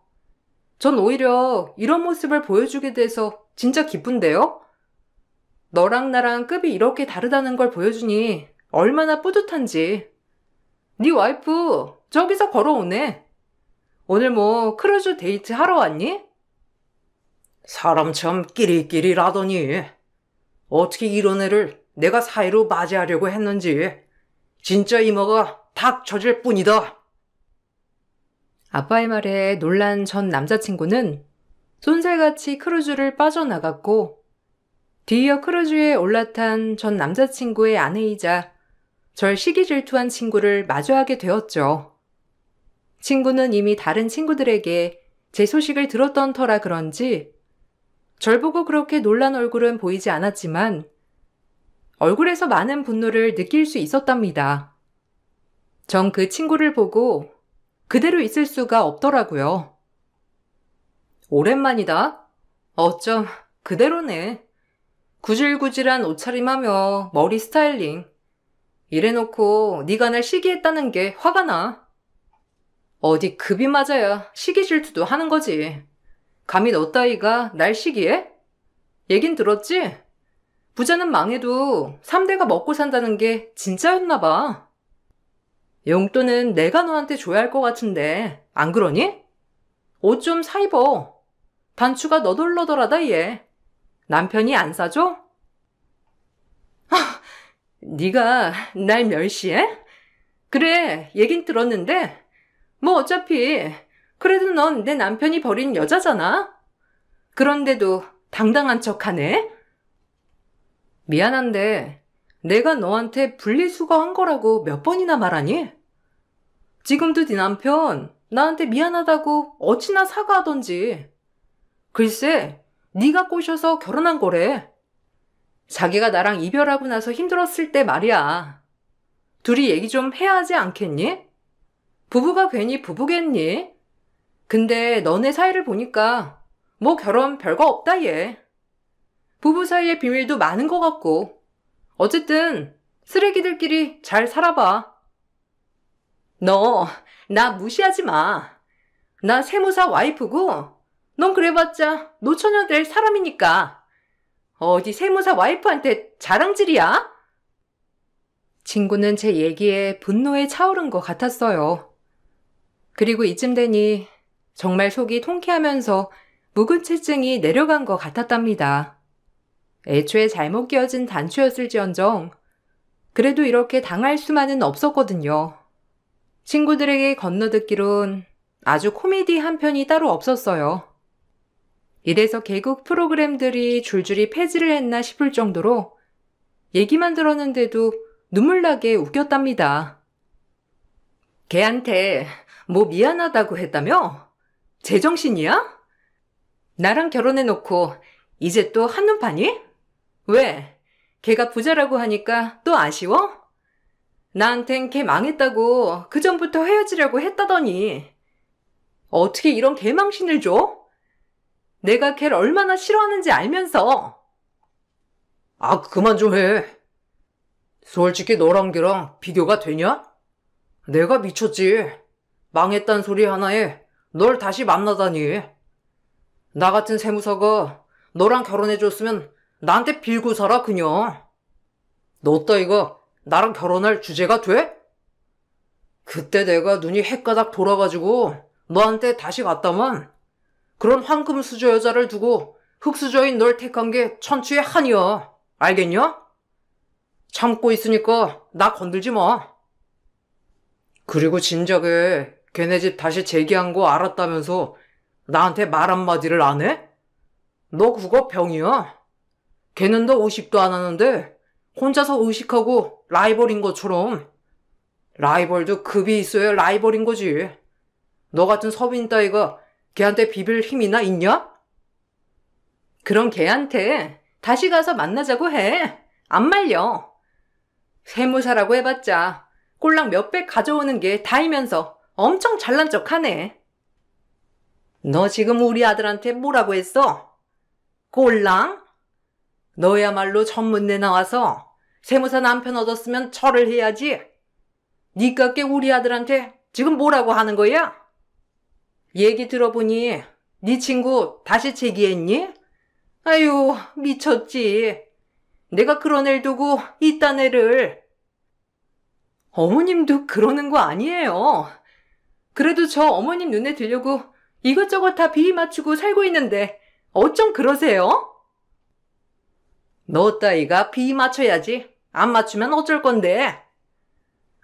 전 오히려 이런 모습을 보여주게 돼서 진짜 기쁜데요? 너랑 나랑 급이 이렇게 다르다는 걸 보여주니 얼마나 뿌듯한지. 네 와이프 저기서 걸어오네. 오늘 뭐 크루즈 데이트 하러 왔니? 사람 참 끼리끼리라더니 어떻게 이런 애를 내가 사이로 맞이하려고 했는지 진짜 이모가 닥 쳐질 뿐이다. 아빠의 말에 놀란 전 남자친구는 쏜살같이 크루즈를 빠져나갔고 뒤이어 크루즈에 올라탄 전 남자친구의 아내이자 절 시기 질투한 친구를 마주하게 되었죠. 친구는 이미 다른 친구들에게 제 소식을 들었던 터라 그런지 절 보고 그렇게 놀란 얼굴은 보이지 않았지만 얼굴에서 많은 분노를 느낄 수 있었답니다. 전 그 친구를 보고 그대로 있을 수가 없더라고요. 오랜만이다. 어쩜 그대로네. 구질구질한 옷차림하며 머리 스타일링. 이래놓고 네가 날 시기했다는 게 화가 나. 어디 급이 맞아야 시기 질투도 하는 거지. 감히 너 따위가 날 시기해? 얘긴 들었지? 부자는 망해도 3대가 먹고 산다는 게 진짜였나 봐. 용돈은 내가 너한테 줘야 할 것 같은데 안 그러니? 옷 좀 사 입어. 단추가 너덜너덜하다 얘. 남편이 안 사줘? 네가 날 멸시해? 그래, 얘긴 들었는데 뭐 어차피 그래도 넌 내 남편이 버린 여자잖아. 그런데도 당당한 척하네? 미안한데 내가 너한테 분리수거한 거라고 몇 번이나 말하니? 지금도 네 남편 나한테 미안하다고 어찌나 사과하던지. 글쎄, 네가 꼬셔서 결혼한 거래. 자기가 나랑 이별하고 나서 힘들었을 때 말이야. 둘이 얘기 좀 해야 하지 않겠니? 부부가 괜히 부부겠니? 근데 너네 사이를 보니까 뭐 결혼 별거 없다 얘. 부부 사이의 비밀도 많은 것 같고. 어쨌든 쓰레기들끼리 잘 살아봐. 너 나 무시하지 마. 나 세무사 와이프고 넌 그래봤자 노처녀 될 사람이니까. 어디 세무사 와이프한테 자랑질이야? 친구는 제 얘기에 분노에 차오른 것 같았어요. 그리고 이쯤 되니 정말 속이 통쾌하면서 묵은 채증이 내려간 것 같았답니다. 애초에 잘못 끼워진 단추였을지언정 그래도 이렇게 당할 수만은 없었거든요. 친구들에게 건너듣기론 아주 코미디 한 편이 따로 없었어요. 이래서 개국 프로그램들이 줄줄이 폐지를 했나 싶을 정도로 얘기만 들었는데도 눈물나게 웃겼답니다. 걔한테 뭐 미안하다고 했다며? 제정신이야? 나랑 결혼해놓고 이제 또 한눈 파니? 왜? 걔가 부자라고 하니까 또 아쉬워? 나한텐 걔 망했다고 그전부터 헤어지려고 했다더니 어떻게 이런 개망신을 줘? 내가 걔를 얼마나 싫어하는지 알면서. 아, 그만 좀 해. 솔직히 너랑 걔랑 비교가 되냐? 내가 미쳤지. 망했단 소리 하나에 널 다시 만나다니. 나 같은 세무사가 너랑 결혼해줬으면 나한테 빌고 살아 그냥. 너 따위가 나랑 결혼할 주제가 돼? 그때 내가 눈이 헷가닥 돌아가지고 너한테 다시 갔다만 그런 황금수저 여자를 두고 흙수저인 널 택한 게 천추의 한이야. 알겠냐? 참고 있으니까 나 건들지 마. 그리고 진작에 걔네 집 다시 재기한 거 알았다면서 나한테 말 한마디를 안 해? 너 그거 병이야. 걔는 너 의식도 안 하는데 혼자서 의식하고 라이벌인 것처럼. 라이벌도 급이 있어야 라이벌인 거지. 너 같은 서빈 따위가 걔한테 비빌 힘이나 있냐? 그럼 걔한테 다시 가서 만나자고 해. 안 말려. 세무사라고 해봤자 꼴랑 몇백 가져오는 게 다이면서 엄청 잘난 척하네. 너 지금 우리 아들한테 뭐라고 했어? 꼴랑? 너야말로 전문대 나와서 세무사 남편 얻었으면 절을 해야지. 니깎게 우리 아들한테 지금 뭐라고 하는 거야? 얘기 들어보니 네 친구 다시 제기했니? 아유, 미쳤지. 내가 그런 애를 두고 이딴 애를. 어머님도 그러는 거 아니에요. 그래도 저 어머님 눈에 들려고 이것저것 다 비위 맞추고 살고 있는데 어쩜 그러세요? 너 따위가 비위 맞춰야지. 안 맞추면 어쩔 건데.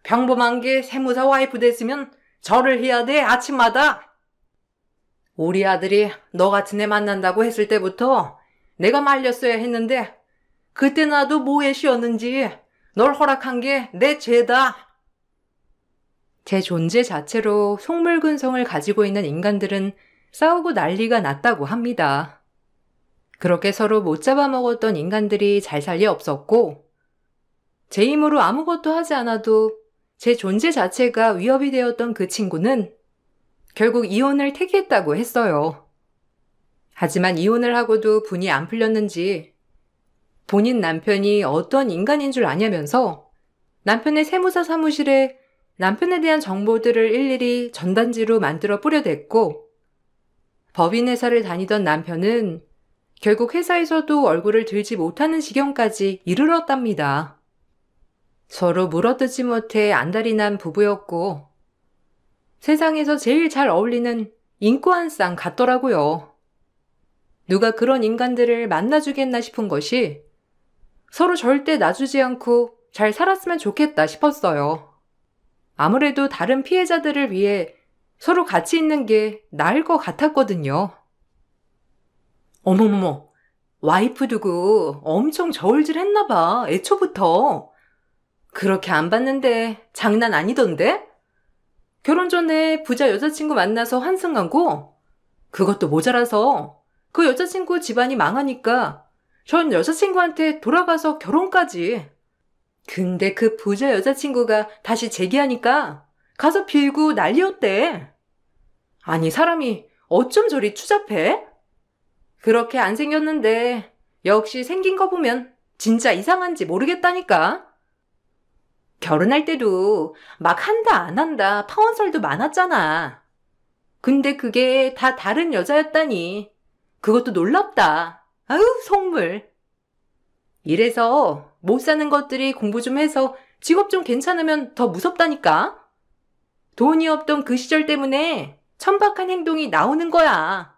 평범한 게 세무사 와이프 됐으면 절을 해야 돼, 아침마다. 우리 아들이 너 같은 애 만난다고 했을 때부터 내가 말렸어야 했는데 그때 나도 뭐에 쉬었는지 널 허락한 게 내 죄다. 제 존재 자체로 속물근성을 가지고 있는 인간들은 싸우고 난리가 났다고 합니다. 그렇게 서로 못 잡아먹었던 인간들이 잘 살 리 없었고 제 힘으로 아무것도 하지 않아도 제 존재 자체가 위협이 되었던 그 친구는 결국 이혼을 택했다고 했어요. 하지만 이혼을 하고도 분이 안 풀렸는지 본인 남편이 어떤 인간인 줄 아냐면서 남편의 세무사 사무실에 남편에 대한 정보들을 일일이 전단지로 만들어 뿌려댔고, 법인 회사를 다니던 남편은 결국 회사에서도 얼굴을 들지 못하는 지경까지 이르렀답니다. 서로 물어뜯지 못해 안달이 난 부부였고, 세상에서 제일 잘 어울리는 인구 한 쌍 같더라고요. 누가 그런 인간들을 만나주겠나 싶은 것이 서로 절대 놔주지 않고 잘 살았으면 좋겠다 싶었어요. 아무래도 다른 피해자들을 위해 서로 같이 있는 게 나을 것 같았거든요. 어머머머, 와이프 두고 엄청 저울질 했나 봐, 애초부터. 그렇게 안 봤는데 장난 아니던데? 결혼 전에 부자 여자친구 만나서 환승하고, 그것도 모자라서 그 여자친구 집안이 망하니까 전 여자친구한테 돌아가서 결혼까지. 근데 그 부자 여자친구가 다시 재기하니까 가서 빌고 난리였대. 아니, 사람이 어쩜 저리 추잡해? 그렇게 안 생겼는데 역시 생긴 거 보면 진짜 이상한지 모르겠다니까. 결혼할 때도 막 한다 안 한다 파혼설도 많았잖아. 근데 그게 다 다른 여자였다니. 그것도 놀랍다. 아유, 속물. 이래서 못 사는 것들이 공부 좀 해서 직업 좀 괜찮으면 더 무섭다니까. 돈이 없던 그 시절 때문에 천박한 행동이 나오는 거야.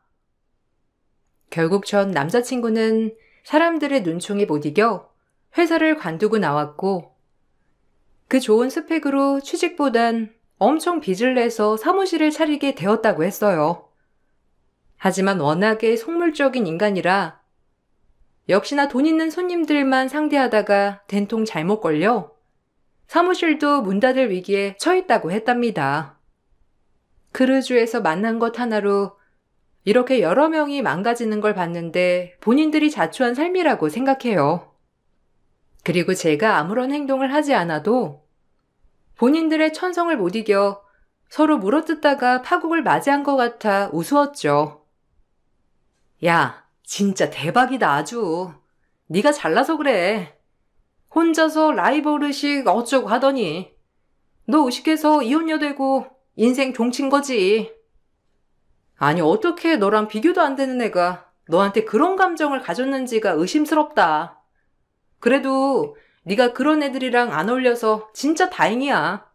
결국 전 남자친구는 사람들의 눈총에 못 이겨 회사를 관두고 나왔고, 그 좋은 스펙으로 취직보단 엄청 빚을 내서 사무실을 차리게 되었다고 했어요. 하지만 워낙에 속물적인 인간이라 역시나 돈 있는 손님들만 상대하다가 된통 잘못 걸려 사무실도 문 닫을 위기에 처했다고 했답니다. 크루즈에서 만난 것 하나로 이렇게 여러 명이 망가지는 걸 봤는데 본인들이 자초한 삶이라고 생각해요. 그리고 제가 아무런 행동을 하지 않아도 본인들의 천성을 못 이겨 서로 물어뜯다가 파국을 맞이한 것 같아 우스웠죠. 야, 진짜 대박이다 아주. 네가 잘나서 그래. 혼자서 라이벌 의식 어쩌고 하더니 너 의식해서 이혼녀 되고 인생 종친 거지. 아니, 어떻게 너랑 비교도 안 되는 애가 너한테 그런 감정을 가졌는지가 의심스럽다. 그래도 네가 그런 애들이랑 안 어울려서 진짜 다행이야.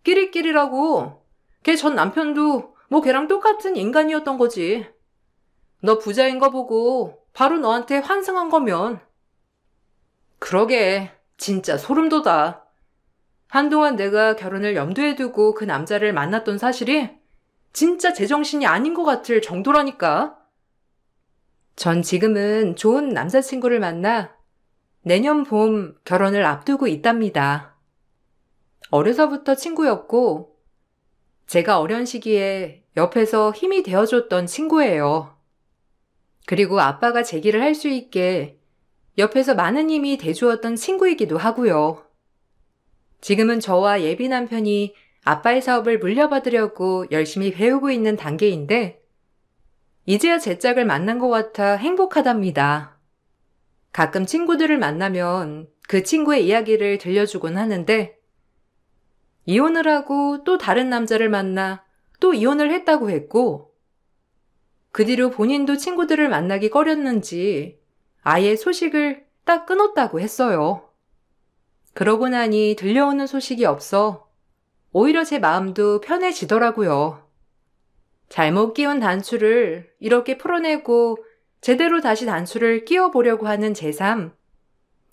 끼리끼리라고. 걔 전 남편도 뭐 걔랑 똑같은 인간이었던 거지. 너 부자인 거 보고 바로 너한테 환승한 거면. 그러게, 진짜 소름 돋아. 한동안 내가 결혼을 염두에 두고 그 남자를 만났던 사실이 진짜 제정신이 아닌 것 같을 정도라니까. 전 지금은 좋은 남자친구를 만나 내년 봄 결혼을 앞두고 있답니다. 어려서부터 친구였고 제가 어려운 시기에 옆에서 힘이 되어줬던 친구예요. 그리고 아빠가 제기를 할 수 있게 옆에서 많은 힘이 돼주었던 친구이기도 하고요. 지금은 저와 예비 남편이 아빠의 사업을 물려받으려고 열심히 배우고 있는 단계인데 이제야 제 짝을 만난 것 같아 행복하답니다. 가끔 친구들을 만나면 그 친구의 이야기를 들려주곤 하는데 이혼을 하고 또 다른 남자를 만나 또 이혼을 했다고 했고 그 뒤로 본인도 친구들을 만나기 꺼렸는지 아예 소식을 딱 끊었다고 했어요. 그러고 나니 들려오는 소식이 없어 오히려 제 마음도 편해지더라고요. 잘못 끼운 단추를 이렇게 풀어내고 제대로 다시 단추를 끼워보려고 하는 제 삶,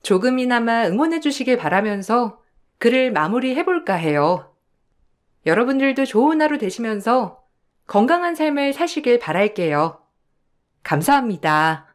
조금이나마 응원해 주시길 바라면서 글을 마무리해볼까 해요. 여러분들도 좋은 하루 되시면서 건강한 삶을 사시길 바랄게요. 감사합니다.